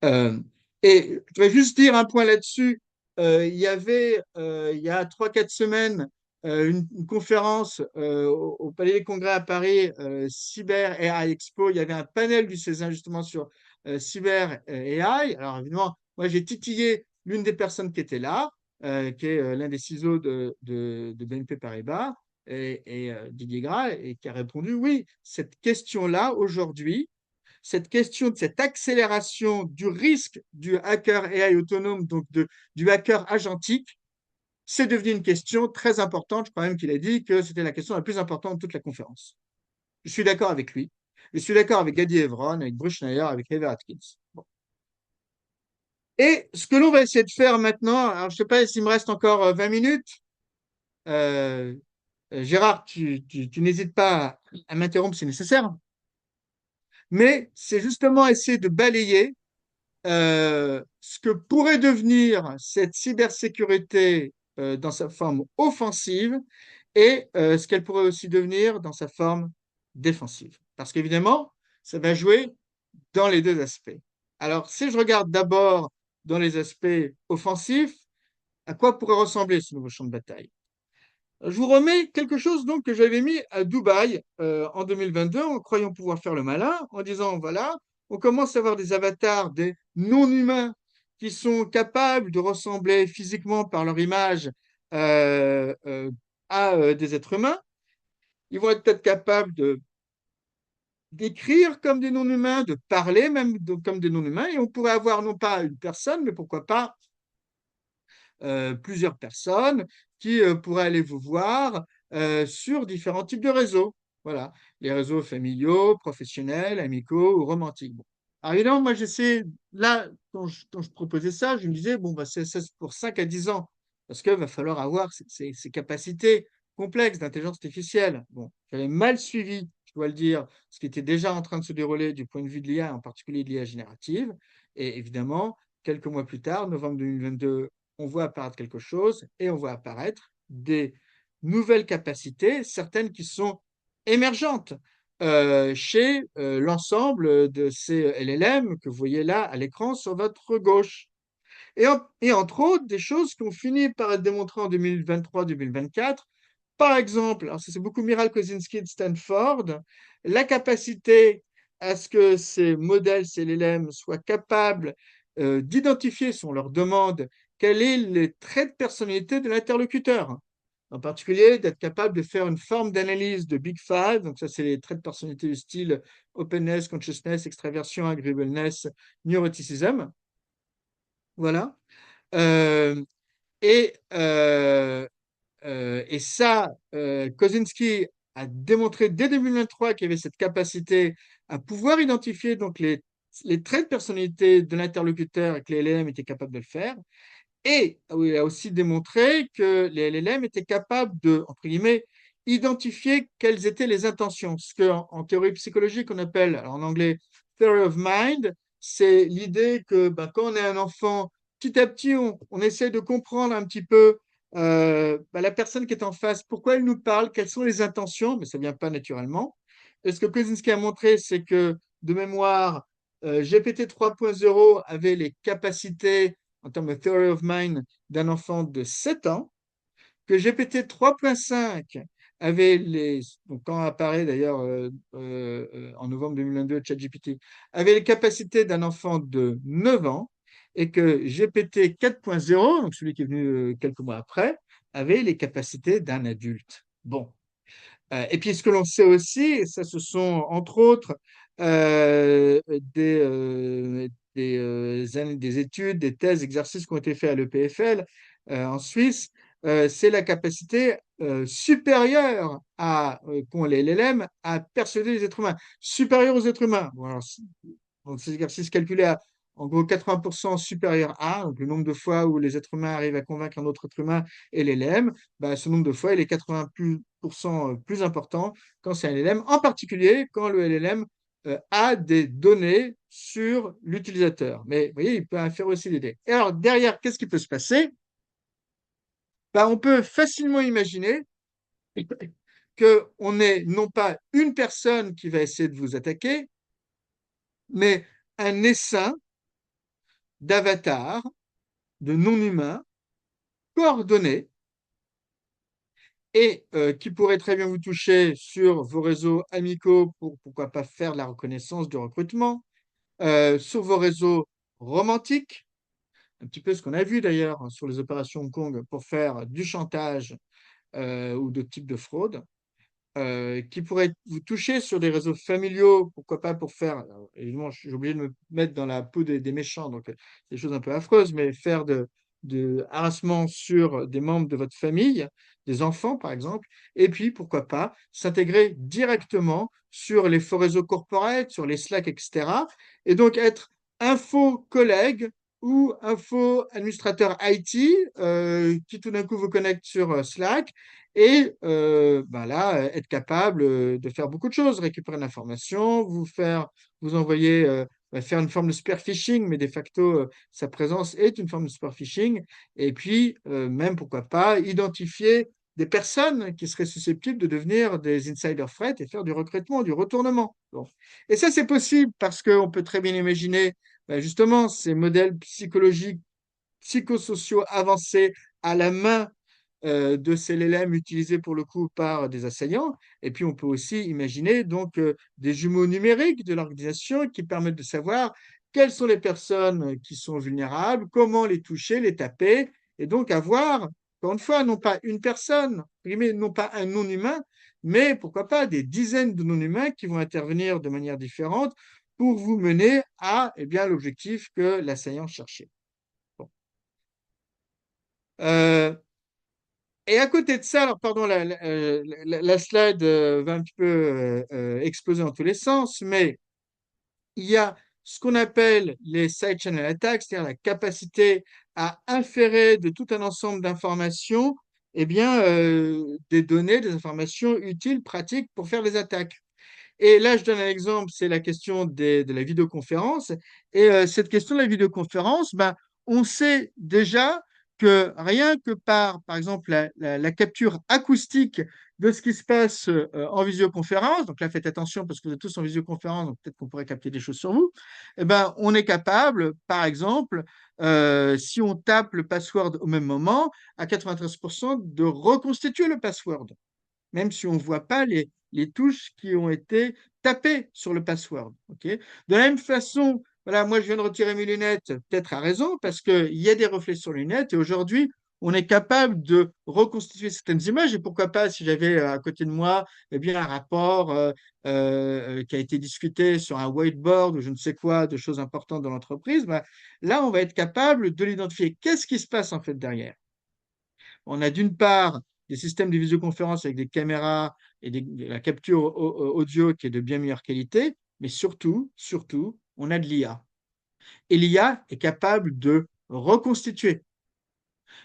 [SPEAKER 1] Euh, et je voudrais juste dire un point là-dessus. Il y avait, il y a 3, 4 semaines, une conférence au Palais des Congrès à Paris, Cyber AI Expo. Il y avait un panel du CESA justement sur Cyber AI. Alors évidemment, moi j'ai titillé l'une des personnes qui était là, qui est l'un des ciseaux de BNP Paribas, et Didier Gras, et qui a répondu, oui, cette question-là, aujourd'hui, cette question de cette accélération du risque du hacker AI autonome, donc du hacker agentique, c'est devenu une question très importante. Je crois même qu'il a dit que c'était la question la plus importante de toute la conférence. Je suis d'accord avec lui. Je suis d'accord avec Gadi Evron, avec Bruce Schneier, avec Heather Atkins. Bon. Et ce que l'on va essayer de faire maintenant, alors je ne sais pas s'il me reste encore 20 minutes. Euh, Gérard, tu n'hésites pas à m'interrompre si nécessaire. Mais c'est justement essayer de balayer ce que pourrait devenir cette cybersécurité dans sa forme offensive et ce qu'elle pourrait aussi devenir dans sa forme défensive. Parce qu'évidemment, ça va jouer dans les deux aspects. Alors, si je regarde d'abord dans les aspects offensifs, à quoi pourrait ressembler ce nouveau champ de bataille? Je vous remets quelque chose donc que j'avais mis à Dubaï en 2022 en croyant pouvoir faire le malin, en disant voilà, on commence à avoir des avatars, des non-humains qui sont capables de ressembler physiquement par leur image euh, euh, à des êtres humains. Ils vont être peut-être capables d'écrire comme des non-humains, de parler même comme des non-humains, et on pourrait avoir non pas une personne, mais pourquoi pas plusieurs personnes qui pourraient aller vous voir sur différents types de réseaux. Voilà, les réseaux familiaux, professionnels, amicaux ou romantiques. Bon. Alors évidemment, moi j'essaie, là, quand je proposais ça, je me disais, bon, bah, c'est pour 5 à 10 ans, parce qu'il va falloir avoir ces capacités complexes d'intelligence artificielle. Bon, j'avais mal suivi, je dois le dire, ce qui était déjà en train de se dérouler du point de vue de l'IA, en particulier de l'IA générative. Et évidemment, quelques mois plus tard, novembre 2022, on voit apparaître quelque chose et on voit apparaître des nouvelles capacités, certaines qui sont émergentes chez l'ensemble de ces LLM que vous voyez là à l'écran sur votre gauche. Et entre autres, des choses qui ont fini par être démontrées en 2023-2024. Par exemple, alors ça c'est beaucoup Miral Kozinski de Stanford, la capacité à ce que ces modèles, ces LLM, soient capables d'identifier, si on leur demande, quels sont les traits de personnalité de l'interlocuteur. En particulier, d'être capable de faire une forme d'analyse de Big Five. Donc, ça, c'est les traits de personnalité du style openness, consciousness, extraversion, agreeableness, neuroticism. Voilà. Euh, et, euh, et ça, Kozinski a démontré dès 2023 qu'il y avait cette capacité à pouvoir identifier donc les traits de personnalité de l'interlocuteur et que les LLM étaient capables de le faire. Et il a aussi démontré que les LLM étaient capables de, entre guillemets, identifier quelles étaient les intentions. Ce qu'en théorie psychologique, on appelle, alors en anglais, theory of mind, c'est l'idée que ben, quand on est un enfant, petit à petit, on essaie de comprendre un petit peu ben, la personne qui est en face, pourquoi elle nous parle, quelles sont les intentions, mais ça ne vient pas naturellement. Et ce que Kozinski a montré, c'est que de mémoire, GPT 3.0 avait les capacités en termes de theory of mind d'un enfant de 7 ans, que GPT 3.5 avait donc quand apparaît d'ailleurs en novembre 2022 ChatGPT, avait les capacités d'un enfant de 9 ans, et que GPT 4.0, donc celui qui est venu quelques mois après, avait les capacités d'un adulte. Bon. Et puis ce que l'on sait aussi, ça ce sont entre autres euh, des, euh, des études, des thèses, exercices qui ont été faits à l'EPFL en Suisse, c'est la capacité supérieure qu'ont les LLM à persuader les êtres humains, supérieure aux êtres humains. Bon, alors, donc, ces exercices calculés à en gros 80% supérieur à, donc le nombre de fois où les êtres humains arrivent à convaincre un autre être humain et l'LM, bah, ce nombre de fois il est 80% plus important quand c'est un LLM, en particulier quand le LLM a des données sur l'utilisateur. Mais vous voyez, il peut faire aussi des données. Et alors derrière, qu'est-ce qui peut se passer? Bah, on peut facilement imaginer qu'on n'est non pas une personne qui va essayer de vous attaquer, mais un essaim d'avatars, de non-humains, coordonnés, et qui pourraient très bien vous toucher sur vos réseaux amicaux pour, pourquoi pas, faire de la reconnaissance de recrutement, sur vos réseaux romantiques, un petit peu ce qu'on a vu d'ailleurs sur les opérations Hong Kong pour faire du chantage ou d'autres types de fraude, qui pourraient vous toucher sur des réseaux familiaux, pourquoi pas pour faire, alors, évidemment, j'ai oublié de me mettre dans la peau des méchants, donc c'est des choses un peu affreuses, mais faire de harassement sur des membres de votre famille, des enfants par exemple, et puis pourquoi pas s'intégrer directement sur les faux réseaux corporate, sur les Slack, etc. Et donc être un faux collègue ou un faux administrateur IT qui tout d'un coup vous connecte sur Slack et ben là, être capable de faire beaucoup de choses, récupérer l'information, vous envoyer, faire une forme de spear phishing, mais de facto, sa présence est une forme de spear phishing. Et puis, même pourquoi pas, identifier des personnes qui seraient susceptibles de devenir des insider threats et faire du recrutement, du retournement. Bon. Et ça, c'est possible parce qu'on peut très bien imaginer justement ces modèles psychologiques, psychosociaux avancés à la main de ces LLM utilisés pour le coup par des assaillants. Et puis, on peut aussi imaginer donc des jumeaux numériques de l'organisation qui permettent de savoir quelles sont les personnes qui sont vulnérables, comment les toucher, les taper, et donc avoir, encore une fois, non pas une personne, non pas un non-humain, mais pourquoi pas des dizaines de non-humains qui vont intervenir de manière différente pour vous mener à eh bien, l'objectif que l'assaillant cherchait. Bon. Euh, Et à côté de ça, alors pardon, la slide va un petit peu exploser dans tous les sens, mais il y a ce qu'on appelle les side channel attacks, c'est-à-dire la capacité à inférer de tout un ensemble d'informations, eh bien, des données, des informations utiles, pratiques pour faire des attaques. Et là, je donne un exemple, c'est la question de la vidéoconférence. Et cette question de la vidéoconférence, ben, on sait déjà que rien que par exemple, la capture acoustique de ce qui se passe en visioconférence, donc là, faites attention parce que vous êtes tous en visioconférence, donc peut-être qu'on pourrait capter des choses sur vous, eh ben, on est capable, par exemple, si on tape le password au même moment, à 93% de reconstituer le password même si on ne voit pas les touches qui ont été tapées sur le password. Okay, de la même façon, voilà, moi je viens de retirer mes lunettes, peut-être à raison, parce qu'il y a des reflets sur les lunettes, et aujourd'hui, on est capable de reconstituer certaines images, et pourquoi pas, si j'avais à côté de moi eh bien, un rapport qui a été discuté sur un whiteboard ou je ne sais quoi, de choses importantes dans l'entreprise, ben, là, on va être capable de l'identifier. Qu'est-ce qui se passe en fait derrière? On a d'une part des systèmes de visioconférence avec des caméras et de la capture audio qui est de bien meilleure qualité, mais surtout, on a de l'IA. Et l'IA est capable de reconstituer.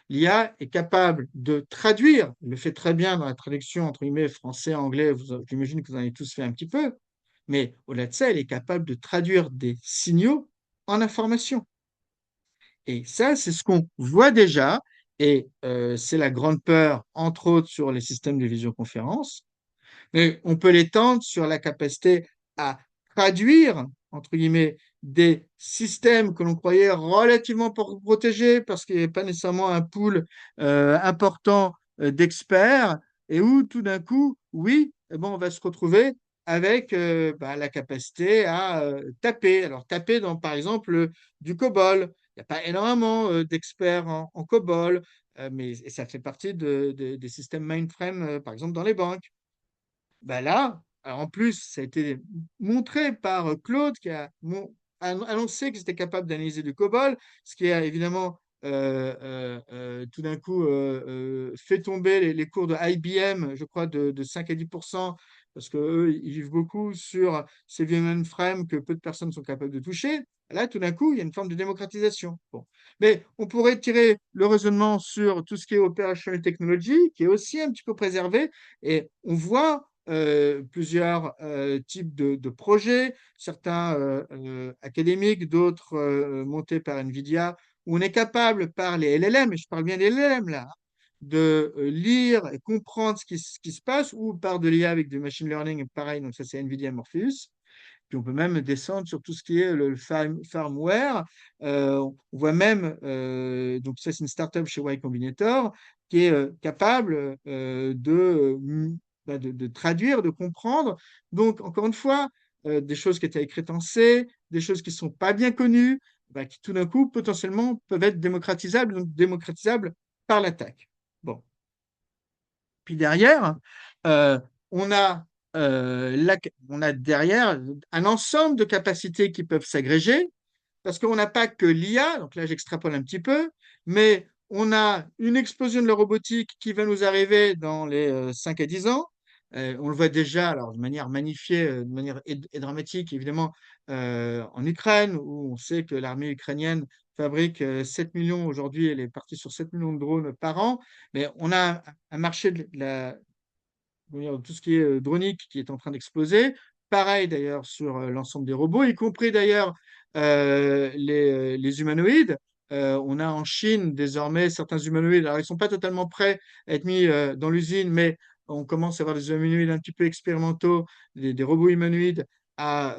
[SPEAKER 1] L'IA est capable de traduire, il le fait très bien dans la traduction entre guillemets français, anglais, j'imagine que vous en avez tous fait un petit peu, mais au-delà de ça, elle est capable de traduire des signaux en informations. Et ça, c'est ce qu'on voit déjà, et c'est la grande peur, entre autres, sur les systèmes de visioconférence, mais on peut l'étendre sur la capacité à traduire, entre guillemets, des systèmes que l'on croyait relativement protégés parce qu'il n'y avait pas nécessairement un pool important d'experts, et où tout d'un coup, oui, eh ben, on va se retrouver avec la capacité à taper. Alors, taper dans, par exemple, du COBOL. Il n'y a pas énormément d'experts en COBOL, mais ça fait partie des systèmes mainframe, par exemple, dans les banques. Ben là, alors en plus, ça a été montré par Claude qui a annoncé qu'ils étaient capables d'analyser du COBOL, ce qui a évidemment tout d'un coup fait tomber les cours de IBM, je crois, de 5 à 10%, parce qu'eux, ils vivent beaucoup sur ces vieux mainframes que peu de personnes sont capables de toucher. Là, tout d'un coup, il y a une forme de démocratisation. Bon. Mais on pourrait tirer le raisonnement sur tout ce qui est operational technology, qui est aussi un petit peu préservé, et on voit plusieurs types de projets, certains académiques, d'autres montés par NVIDIA, où on est capable par les LLM, et je parle bien des LLM là, de lire et comprendre ce qui se passe, ou par de l'IA avec du machine learning, pareil, donc ça c'est NVIDIA Morpheus. Puis on peut même descendre sur tout ce qui est le firmware. On voit même, donc ça c'est une startup chez Y Combinator, qui est capable de traduire, de comprendre. Donc encore une fois, des choses qui étaient écrites en C, des choses qui ne sont pas bien connues, qui tout d'un coup potentiellement peuvent être démocratisables, donc démocratisables par l'attaque. Bon. Puis derrière, euh, on a, on a derrière un ensemble de capacités qui peuvent s'agréger, parce qu'on n'a pas que l'IA, donc là j'extrapole un petit peu, mais on a une explosion de la robotique qui va nous arriver dans les 5 à 10 ans. On le voit déjà, alors de manière magnifiée, de manière et dramatique, évidemment, en Ukraine, où on sait que l'armée ukrainienne fabrique 7 millions, aujourd'hui, elle est partie sur 7 millions de drones par an, mais on a un marché de tout ce qui est dronique qui est en train d'exploser. Pareil d'ailleurs sur l'ensemble des robots, y compris d'ailleurs les humanoïdes. On a en Chine désormais certains humanoïdes. Alors, ils ne sont pas totalement prêts à être mis dans l'usine, mais on commence à avoir des humanoïdes un petit peu expérimentaux, des robots humanoïdes à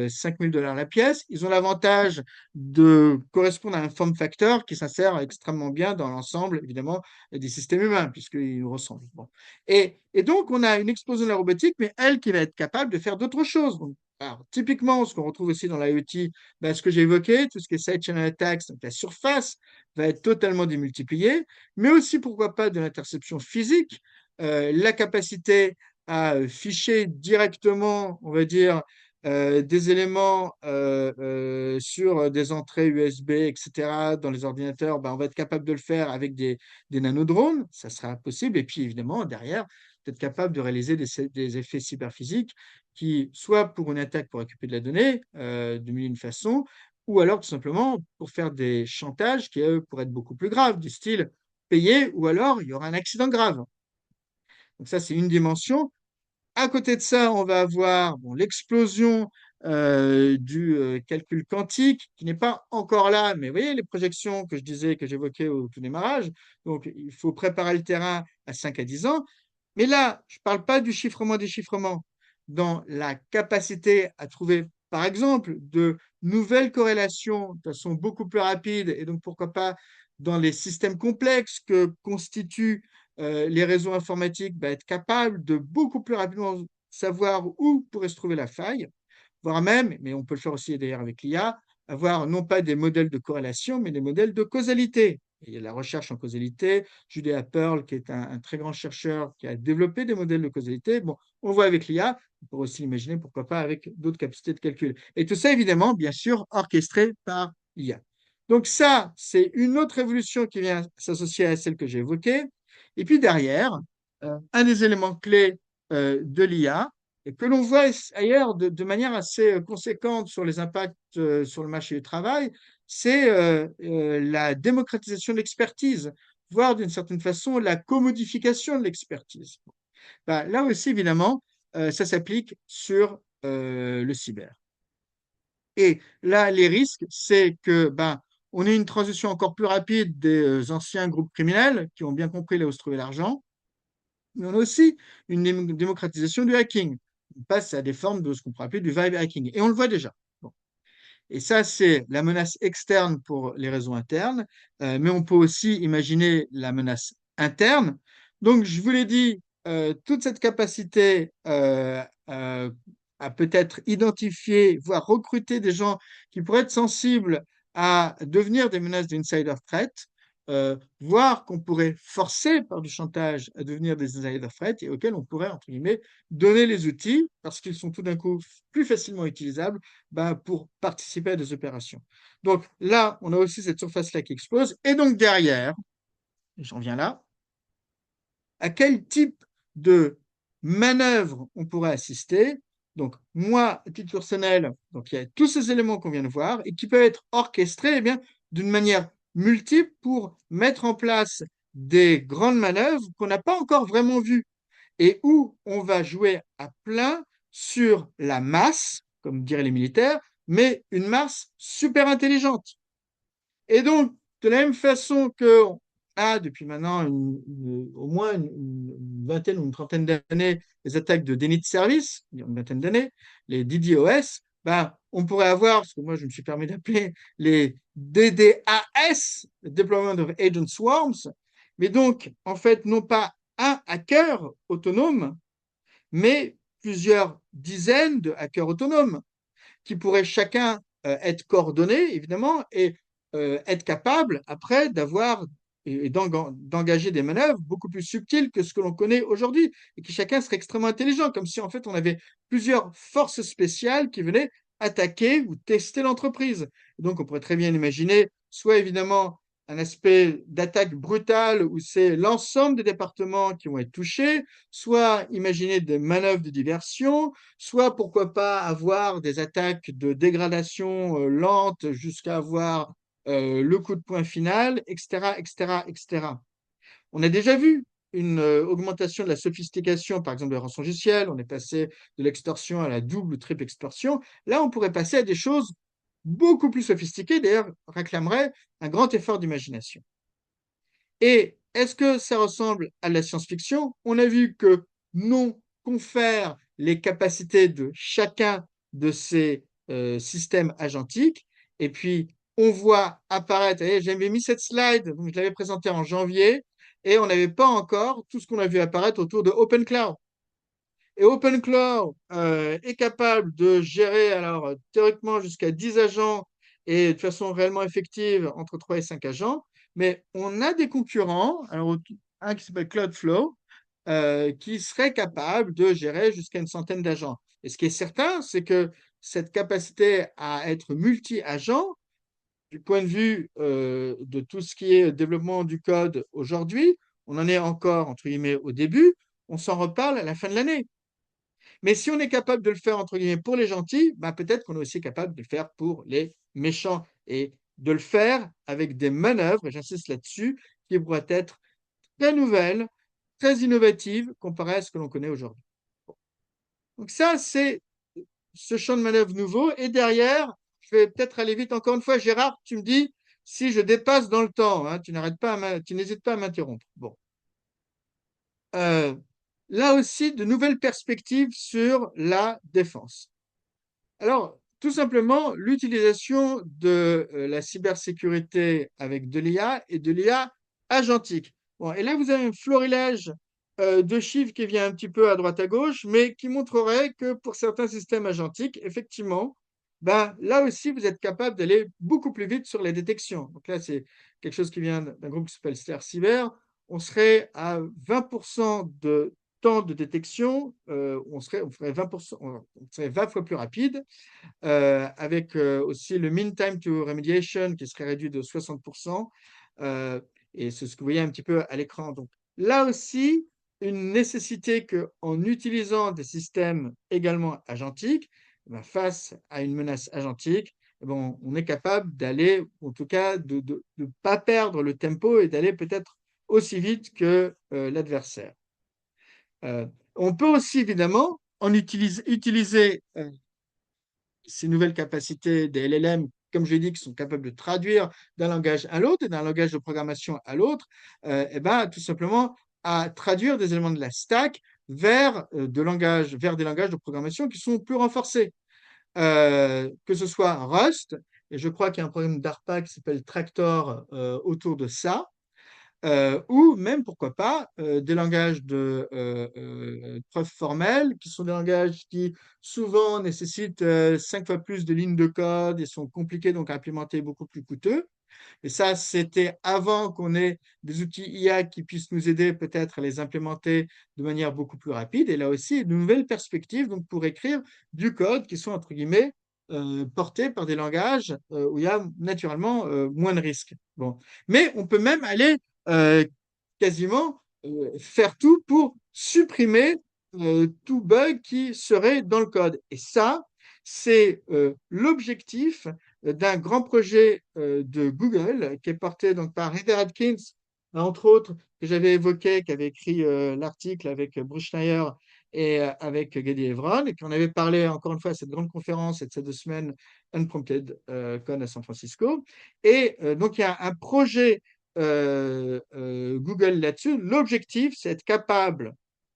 [SPEAKER 1] 5 000 $ la pièce. Ils ont l'avantage de correspondre à un form factor qui s'insère extrêmement bien dans l'ensemble, évidemment, des systèmes humains, puisqu'ils nous ressemblent. Bon. Et donc, on a une explosion de la robotique, mais elle qui va être capable de faire d'autres choses. Donc, alors, typiquement, ce qu'on retrouve aussi dans l'IoT, ben, ce que j'ai évoqué, tout ce qui est side channel attacks, donc la surface va être totalement démultipliée, mais aussi, pourquoi pas, de l'interception physique, la capacité à ficher directement, on va dire, des éléments sur des entrées USB, etc., dans les ordinateurs, ben, on va être capable de le faire avec des nanodrones, ça sera possible. Et puis, évidemment, derrière, d'être capable de réaliser des effets cyberphysiques qui, soit pour une attaque pour récupérer de la donnée, de mille et une façons, ou alors tout simplement pour faire des chantages qui, eux, pourraient être beaucoup plus graves, du style payer, ou alors il y aura un accident grave. Donc ça, c'est une dimension. À côté de ça, on va avoir bon, l'explosion du calcul quantique, qui n'est pas encore là, mais vous voyez les projections que je disais, que j'évoquais au tout démarrage. Donc, il faut préparer le terrain à 5 à 10 ans. Mais là, je ne parle pas du chiffrement-déchiffrement. Dans la capacité à trouver, par exemple, de nouvelles corrélations de façon beaucoup plus rapide, et donc pourquoi pas dans les systèmes complexes que constituent les réseaux informatiques, bah, être capable de beaucoup plus rapidement savoir où pourrait se trouver la faille, voire même, mais on peut le faire aussi d'ailleurs avec l'IA, avoir non pas des modèles de corrélation, mais des modèles de causalité. Et il y a la recherche en causalité. Judea Pearl, qui est un très grand chercheur qui a développé des modèles de causalité. Bon, on le voit avec l'IA, on pourrait aussi imaginer, pourquoi pas, avec d'autres capacités de calcul. Et tout ça, évidemment, bien sûr, orchestré par l'IA. Donc ça, c'est une autre évolution qui vient s'associer à celle que j'ai évoquée. Et puis derrière, un des éléments clés de l'IA, et que l'on voit ailleurs de manière assez conséquente sur les impacts sur le marché du travail, c'est la démocratisation de l'expertise, voire d'une certaine façon la commodification de l'expertise. Ben, là aussi, évidemment, ça s'applique sur le cyber. Et là, les risques, c'est que ben, on ait une transition encore plus rapide des anciens groupes criminels qui ont bien compris là où se trouvait l'argent, mais on a aussi une démocratisation du hacking. On passe à des formes de ce qu'on pourrait appeler du vibe hacking. Et on le voit déjà. Bon. Et ça, c'est la menace externe pour les réseaux internes, mais on peut aussi imaginer la menace interne. Donc, je vous l'ai dit, toute cette capacité à peut-être identifier, voire recruter des gens qui pourraient être sensibles à devenir des menaces d'insider threat, voire qu'on pourrait forcer par du chantage à devenir des insider threat et auxquels on pourrait, entre guillemets, donner les outils parce qu'ils sont tout d'un coup plus facilement utilisables ben, pour participer à des opérations. Donc là, on a aussi cette surface-là qui explose. Et donc derrière, j'en viens là, à quel type de manœuvre on pourrait assister. Donc moi, à titre personnel, donc il y a tous ces éléments qu'on vient de voir et qui peuvent être orchestrés eh bien, d'une manière multiple pour mettre en place des grandes manœuvres qu'on n'a pas encore vraiment vues et où on va jouer à plein sur la masse, comme diraient les militaires, mais une masse super intelligente. Et donc, de la même façon qu'on a depuis maintenant au moins une vingtaine ou une trentaine d'années les attaques de déni de service, une vingtaine d'années, les DDoS, ben, on pourrait avoir, ce que moi je me suis permis d'appeler les DDAS, Deployment of Agent Swarms, mais donc, en fait, non pas un hacker autonome, mais plusieurs dizaines de hackers autonomes qui pourraient chacun être coordonnés, évidemment, et être capables, après, d'avoir et d'engager des manœuvres beaucoup plus subtiles que ce que l'on connaît aujourd'hui, et qui chacun serait extrêmement intelligent, comme si, en fait, on avait plusieurs forces spéciales qui venaient attaquer ou tester l'entreprise. Donc, on pourrait très bien imaginer soit évidemment un aspect d'attaque brutale où c'est l'ensemble des départements qui vont être touchés, soit imaginer des manœuvres de diversion, soit pourquoi pas avoir des attaques de dégradation lente jusqu'à avoir le coup de poing final, etc., etc., etc. On a déjà vu une augmentation de la sophistication, par exemple, de rançongiciel. On est passé de l'extorsion à la double ou triple extorsion. Là, on pourrait passer à des choses beaucoup plus sophistiquées, d'ailleurs, réclamerait un grand effort d'imagination. Et est-ce que ça ressemble à la science-fiction? On a vu que non confère les capacités de chacun de ces systèmes agentiques. Et puis, on voit apparaître, j'avais mis cette slide, donc je l'avais présentée en janvier, et on n'avait pas encore tout ce qu'on a vu apparaître autour de OpenCloud. Et OpenCloud est capable de gérer, alors théoriquement, jusqu'à 10 agents et de façon réellement effective entre 3 et 5 agents. Mais on a des concurrents, alors un qui s'appelle Cloudflow, qui serait capable de gérer jusqu'à une centaine d'agents. Et ce qui est certain, c'est que cette capacité à être multi-agent, du point de vue de tout ce qui est développement du code aujourd'hui, on en est encore, entre guillemets, au début. On s'en reparle à la fin de l'année. Mais si on est capable de le faire, entre guillemets, pour les gentils, ben peut-être qu'on est aussi capable de le faire pour les méchants et de le faire avec des manœuvres, et j'insiste là-dessus, qui pourraient être très nouvelles, très innovatives comparées à ce que l'on connaît aujourd'hui. Donc ça, c'est ce champ de manœuvre nouveau. Et derrière, je vais peut-être aller vite encore une fois. Gérard, tu me dis si je dépasse dans le temps, hein, tu n'hésites pas à m'interrompre. Bon. Euh, Là aussi, de nouvelles perspectives sur la défense. Alors, tout simplement, l'utilisation de la cybersécurité avec de l'IA et de l'IA agentique. Bon, et là, vous avez un florilège de chiffres qui vient un petit peu à droite à gauche, mais qui montrerait que pour certains systèmes agentiques, effectivement, ben, là aussi, vous êtes capable d'aller beaucoup plus vite sur les détections. Donc là, c'est quelque chose qui vient d'un groupe qui s'appelle Ster Cyber. On serait à 20% de temps de détection, on ferait 20%, on serait 20 fois plus rapide, avec aussi le mean time to remediation qui serait réduit de 60%. Et c'est ce que vous voyez un petit peu à l'écran. Donc là aussi, une nécessité qu'en utilisant des systèmes également agentiques, face à une menace agentique, bon, on est capable d'aller, en tout cas, de ne pas perdre le tempo et d'aller peut-être aussi vite que l'adversaire. On peut aussi évidemment utiliser ces nouvelles capacités des LLM, comme je l'ai dit, qui sont capables de traduire d'un langage à l'autre et d'un langage de programmation à l'autre, et ben, tout simplement à traduire des éléments de la stack vers, vers des langages de programmation qui sont plus renforcés. Que ce soit Rust, et je crois qu'il y a un programme d'ARPA qui s'appelle Tractor autour de ça, ou même, pourquoi pas, des langages de preuve formelle, qui sont des langages qui souvent nécessitent 5 fois plus de lignes de code et sont compliqués donc à implémenter, beaucoup plus coûteux. Et ça, c'était avant qu'on ait des outils IA qui puissent nous aider peut-être à les implémenter de manière beaucoup plus rapide. Et là aussi, de nouvelles perspectives donc, pour écrire du code qui sont, entre guillemets, portés par des langages où il y a naturellement moins de risques. Bon. Mais on peut même aller euh, quasiment faire tout pour supprimer tout bug qui serait dans le code. Et ça, c'est l'objectif d'un grand projet de Google qui est porté donc par Heather Atkins, entre autres, que j'avais évoqué, qui avait écrit l'article avec Bruce Schneier et avec Gadi Evron, et qu'on avait parlé encore une fois à cette grande conférence et de ces 2 semaines Unprompted Con à San Francisco. Et donc, il y a un projet Google là-dessus. L'objectif, c'est être capable,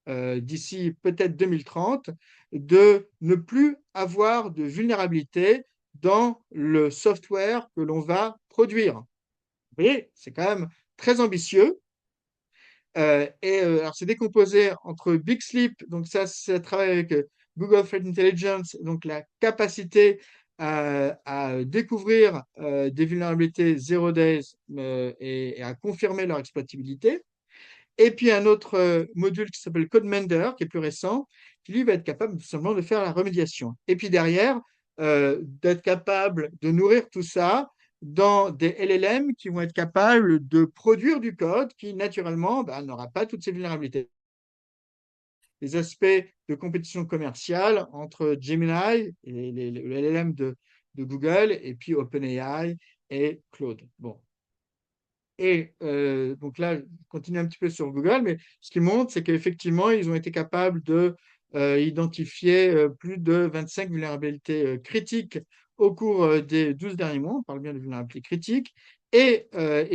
[SPEAKER 1] d'ici peut-être 2030, de ne plus avoir de vulnérabilité dans le software que l'on va produire. Vous voyez, c'est quand même très ambitieux. Alors, c'est décomposé entre Big Sleep, donc ça, c'est travail avec Google Threat Intelligence, donc la capacité à découvrir des vulnérabilités 0 days et à confirmer leur exploitabilité. Et puis un autre module qui s'appelle CodeMender, qui est plus récent, qui lui va être capable tout simplement de faire la remédiation. Et puis derrière, d'être capable de nourrir tout ça dans des LLM qui vont être capables de produire du code qui, naturellement, bah, n'aura pas toutes ces vulnérabilités. Les aspects de compétition commerciale entre Gemini et le LLM de Google et puis OpenAI et Claude. Bon. Et donc là, je continue un petit peu sur Google, mais ce qui montre, c'est qu'effectivement, ils ont été capables de identifier plus de 25 vulnérabilités critiques au cours des 12 derniers mois. On parle bien de vulnérabilités critiques. Et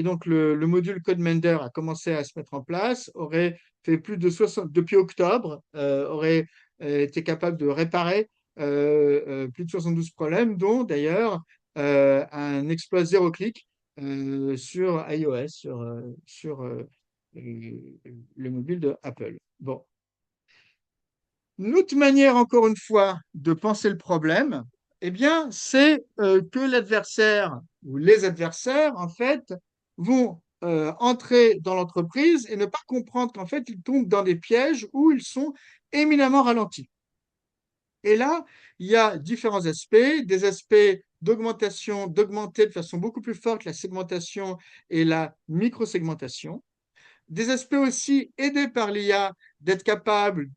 [SPEAKER 1] donc, le module CodeMender a commencé à se mettre en place, aurait fait plus de 60, depuis octobre, aurait été capable de réparer plus de 72 problèmes, dont d'ailleurs un exploit zéro clic sur iOS, sur le mobile de Apple. Bon. Une autre manière, encore une fois, de penser le problème, eh bien, c'est que l'adversaire ou les adversaires, en fait, vont entrer dans l'entreprise et ne pas comprendre qu'en fait, ils tombent dans des pièges où ils sont éminemment ralentis. Et là, il y a différents aspects, des aspects d'augmentation, d'augmenter de façon beaucoup plus forte la segmentation et la microsegmentation. Des aspects aussi aidés par l'IA d'être capable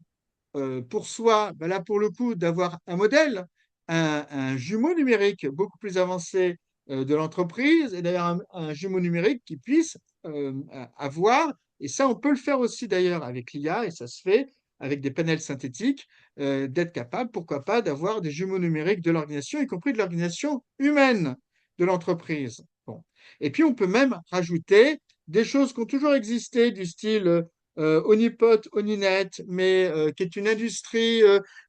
[SPEAKER 1] pour soi, ben là pour le coup, d'avoir un modèle, un jumeau numérique beaucoup plus avancé de l'entreprise et d'ailleurs un jumeau numérique qui puisse avoir, et ça on peut le faire aussi d'ailleurs avec l'IA et ça se fait avec des panels synthétiques, d'être capable, pourquoi pas, d'avoir des jumeaux numériques de l'organisation, y compris de l'organisation humaine de l'entreprise. Bon. Et puis on peut même rajouter des choses qui ont toujours existé du style Honeypot, Honinet, mais qui est une industrie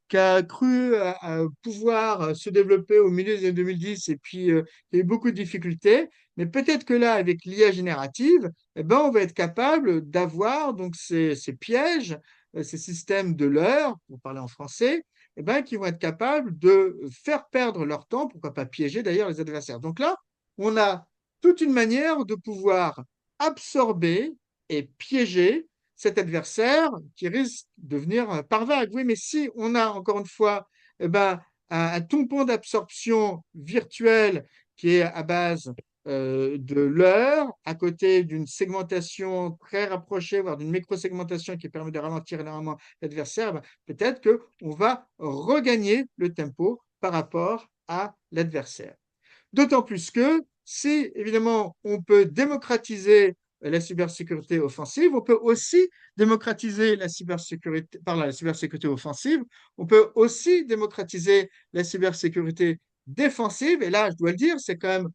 [SPEAKER 1] qui a cru à pouvoir se développer au milieu des années 2010 et puis il y a eu beaucoup de difficultés. Mais peut-être que là, avec l'IA générative, eh ben, on va être capable d'avoir donc ces pièges, ces systèmes de leurre, pour parler en français, eh ben, qui vont être capables de faire perdre leur temps, pourquoi pas piéger d'ailleurs les adversaires. Donc là, on a toute une manière de pouvoir absorber et piéger cet adversaire qui risque de venir par vague. Oui, mais si on a encore une fois eh ben, un tampon d'absorption virtuelle qui est à base de l'heure, à côté d'une segmentation très rapprochée, voire d'une micro-segmentation qui permet de ralentir énormément l'adversaire, ben, peut-être qu'on va regagner le tempo par rapport à l'adversaire. D'autant plus que si, évidemment, on peut démocratiser la cybersécurité offensive, on peut aussi démocratiser la cybersécurité, par la cybersécurité offensive, on peut aussi démocratiser la cybersécurité défensive. Et là, je dois le dire, c'est quand même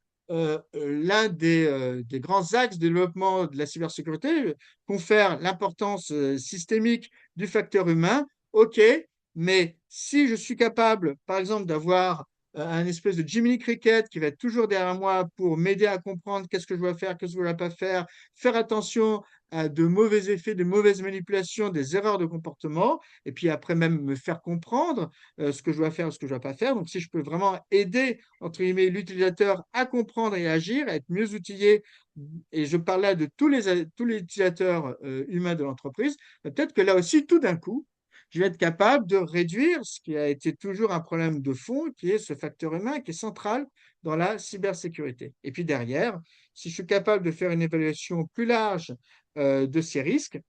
[SPEAKER 1] l'un des grands axes de développement de la cybersécurité, confère l'importance systémique du facteur humain. OK, mais si je suis capable, par exemple, d'avoir un espèce de Jiminy Cricket qui va être toujours derrière moi pour m'aider à comprendre qu'est-ce que je dois faire, qu'est-ce que je ne dois pas faire attention à de mauvais effets, de mauvaises manipulations, des erreurs de comportement, et puis après même me faire comprendre ce que je dois faire, ce que je ne dois pas faire. Donc si je peux vraiment aider, entre guillemets, l'utilisateur à comprendre et à agir, à être mieux outillé, et je parle là de tous les utilisateurs humains de l'entreprise, peut-être que là aussi, tout d'un coup, je vais être capable de réduire ce qui a été toujours un problème de fond, qui est ce facteur humain qui est central dans la cybersécurité. Et puis derrière, si je suis capable de faire une évaluation plus large de ces risques,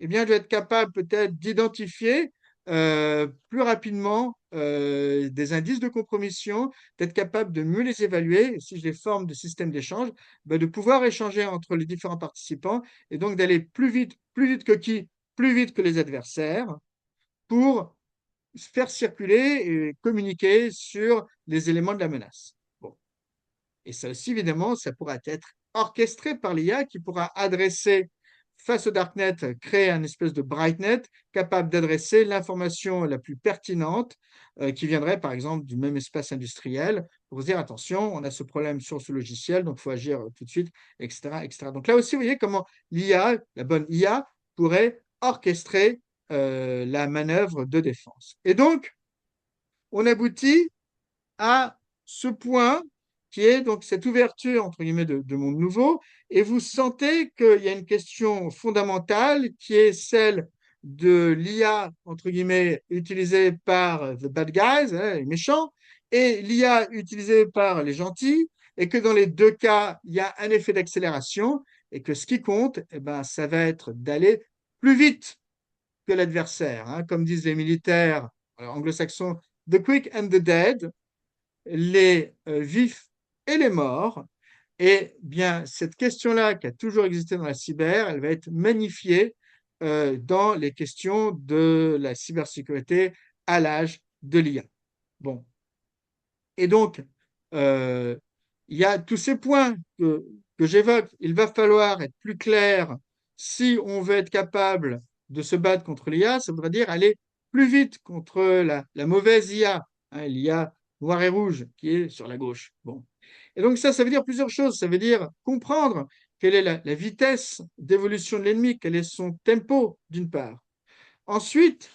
[SPEAKER 1] eh bien, je vais être capable peut-être d'identifier plus rapidement des indices de compromission, d'être capable de mieux les évaluer, et si je les forme de systèmes d'échange, ben, de pouvoir échanger entre les différents participants et donc d'aller plus vite que qui? Plus vite que les adversaires, pour faire circuler et communiquer sur les éléments de la menace. Bon. Et ça aussi, évidemment, ça pourra être orchestré par l'IA qui pourra adresser, face au Darknet, créer un espèce de Brightnet capable d'adresser l'information la plus pertinente qui viendrait, par exemple, du même espace industriel pour se dire, attention, on a ce problème sur ce logiciel, donc il faut agir tout de suite, etc., etc. Donc là aussi, vous voyez comment l'IA, la bonne IA, pourrait orchestrer la manœuvre de défense. Et donc, on aboutit à ce point qui est donc cette ouverture, entre guillemets, de monde nouveau, et vous sentez qu'il y a une question fondamentale qui est celle de l'IA, entre guillemets, utilisée par the bad guys, hein, les méchants, et l'IA utilisée par les gentils, et que dans les deux cas, il y a un effet d'accélération, et que ce qui compte, eh ben, ça va être d'aller plus vite que l'adversaire, hein. Comme disent les militaires anglo-saxons, the quick and the dead, les vifs et les morts. Et bien, cette question-là qui a toujours existé dans la cyber, elle va être magnifiée dans les questions de la cybersécurité à l'âge de l'IA. Bon, et donc, euh, il y a tous ces points que j'évoque. Il va falloir être plus clair si on veut être capable de se battre contre l'IA. Ça voudrait dire aller plus vite contre la mauvaise IA, hein, l'IA noir et rouge qui est sur la gauche. Bon. Et donc ça veut dire plusieurs choses. Ça veut dire comprendre quelle est la vitesse d'évolution de l'ennemi, quel est son tempo, d'une part. Ensuite,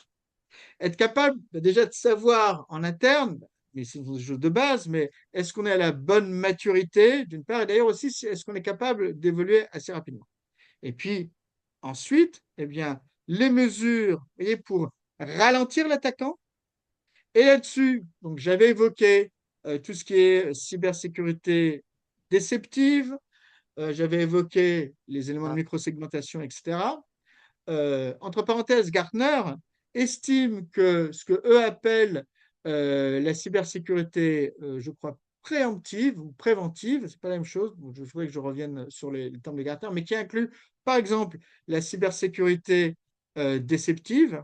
[SPEAKER 1] être capable déjà de savoir en interne, mais c'est une chose de base, mais est-ce qu'on est à la bonne maturité, d'une part, et d'ailleurs aussi, est-ce qu'on est capable d'évoluer assez rapidement. Et puis, ensuite, eh bien, les mesures voyez, pour ralentir l'attaquant. Et là-dessus, donc j'avais évoqué tout ce qui est cybersécurité déceptive, j'avais évoqué les éléments de microsegmentation, etc. Entre parenthèses, Gartner estime que ce que eux appellent la cybersécurité, je crois, préemptive ou préventive, c'est pas la même chose, bon, je voudrais que je revienne sur les termes de Gartner, mais qui inclut, par exemple, la cybersécurité déceptive.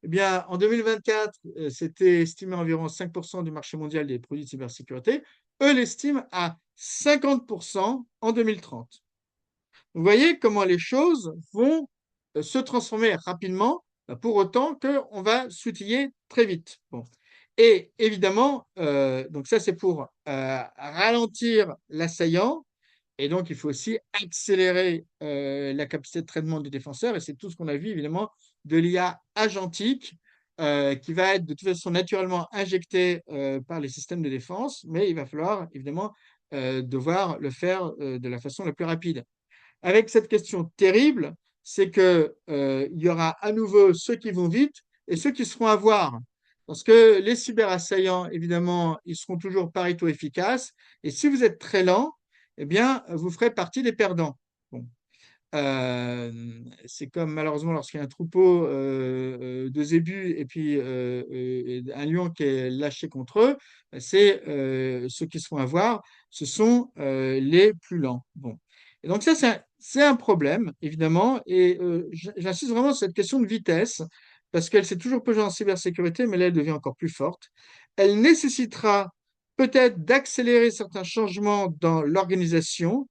[SPEAKER 1] Eh bien, en 2024, c'était estimé à environ 5% du marché mondial des produits de cybersécurité. Eux l'estiment à 50% en 2030. Vous voyez comment les choses vont se transformer rapidement, pour autant qu'on va s'outiller très vite. Bon. Et évidemment, donc ça c'est pour ralentir l'assaillant, et donc il faut aussi accélérer la capacité de traitement des défenseurs, et c'est tout ce qu'on a vu évidemment de l'IA agentique, qui va être de toute façon naturellement injectée par les systèmes de défense, mais il va falloir évidemment devoir le faire de la façon la plus rapide avec cette question terrible, c'est que, il y aura à nouveau ceux qui vont vite et ceux qui seront à voir. Parce que les cyberassaillants, évidemment, ils seront toujours pareto efficaces. Et si vous êtes très lent, eh bien, vous ferez partie des perdants. Bon. Euh, c'est comme malheureusement lorsqu'il y a un troupeau de zébus et puis un lion qui est lâché contre eux, c'est ceux qui seront à voir, ce sont les plus lents. Bon. Et donc ça, c'est un problème, évidemment, et j'insiste vraiment sur cette question de vitesse, parce qu'elle s'est toujours posée en cybersécurité, mais là, elle devient encore plus forte. Elle nécessitera peut-être d'accélérer certains changements dans l'organisation,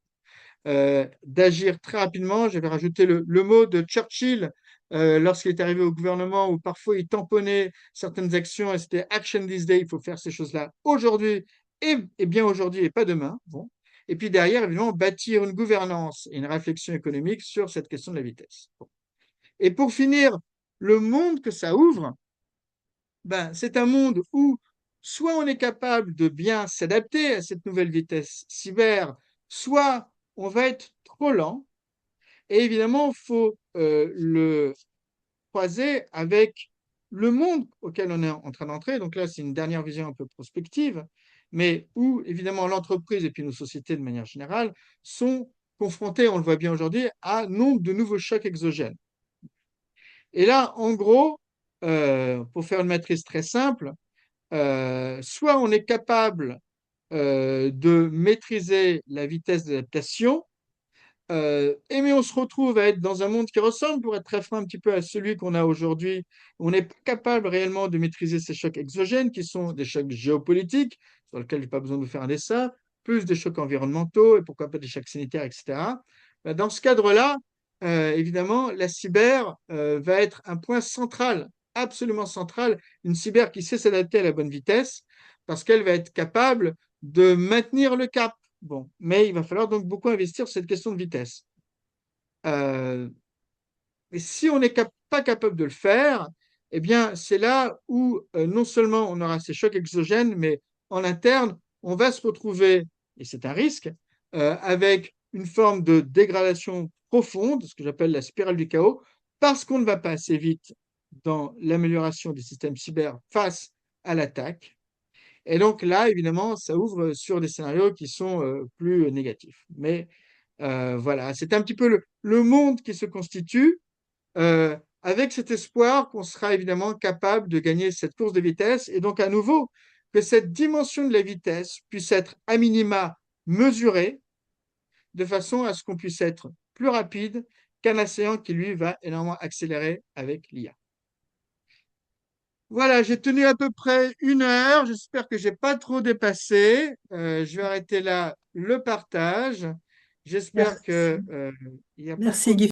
[SPEAKER 1] d'agir très rapidement. J'avais rajouté le mot de Churchill lorsqu'il est arrivé au gouvernement où parfois il tamponnait certaines actions et c'était action this day, il faut faire ces choses-là aujourd'hui et bien aujourd'hui et pas demain. Bon. Et puis derrière, évidemment, bâtir une gouvernance et une réflexion économique sur cette question de la vitesse. Bon. Et pour finir, le monde que ça ouvre, ben, c'est un monde où soit on est capable de bien s'adapter à cette nouvelle vitesse cyber, soit on va être trop lent. Et évidemment, il faut le croiser avec le monde auquel on est en train d'entrer. Donc là, c'est une dernière vision un peu prospective, mais où évidemment l'entreprise et puis nos sociétés de manière générale sont confrontées, on le voit bien aujourd'hui, à nombre de nouveaux chocs exogènes. Et là, en gros, pour faire une matrice très simple, soit on est capable de maîtriser la vitesse d'adaptation, et mais on se retrouve à être dans un monde qui ressemble, pour être très franc, un petit peu à celui qu'on a aujourd'hui. On n'est pas capable réellement de maîtriser ces chocs exogènes, qui sont des chocs géopolitiques, sur lesquels je n'ai pas besoin de vous faire un dessin, plus des chocs environnementaux, et pourquoi pas des chocs sanitaires, etc. Dans ce cadre-là, évidemment, la cyber va être un point central, absolument central, une cyber qui sait s'adapter à la bonne vitesse, parce qu'elle va être capable de maintenir le cap. Bon, mais il va falloir donc beaucoup investir sur cette question de vitesse. Euh, et si on n'est pas capable de le faire, eh bien, c'est là où non seulement on aura ces chocs exogènes, mais en interne, on va se retrouver, et c'est un risque, avec une forme de dégradation profonde, ce que j'appelle la spirale du chaos, parce qu'on ne va pas assez vite dans l'amélioration des systèmes cyber face à l'attaque. Et donc là, évidemment, ça ouvre sur des scénarios qui sont plus négatifs. Mais voilà, c'est un petit peu le monde qui se constitue avec cet espoir qu'on sera évidemment capable de gagner cette course de vitesse et donc à nouveau que cette dimension de la vitesse puisse être à minima mesurée de façon à ce qu'on puisse être plus rapide qu'un océan qui, lui, va énormément accélérer avec l'IA. Voilà, j'ai tenu à peu près 1 heure. J'espère que j'ai pas trop dépassé. Je vais arrêter là le partage. J'espère
[SPEAKER 2] Merci.
[SPEAKER 1] que il n'y a pas trop
[SPEAKER 2] Merci
[SPEAKER 1] de
[SPEAKER 2] Guy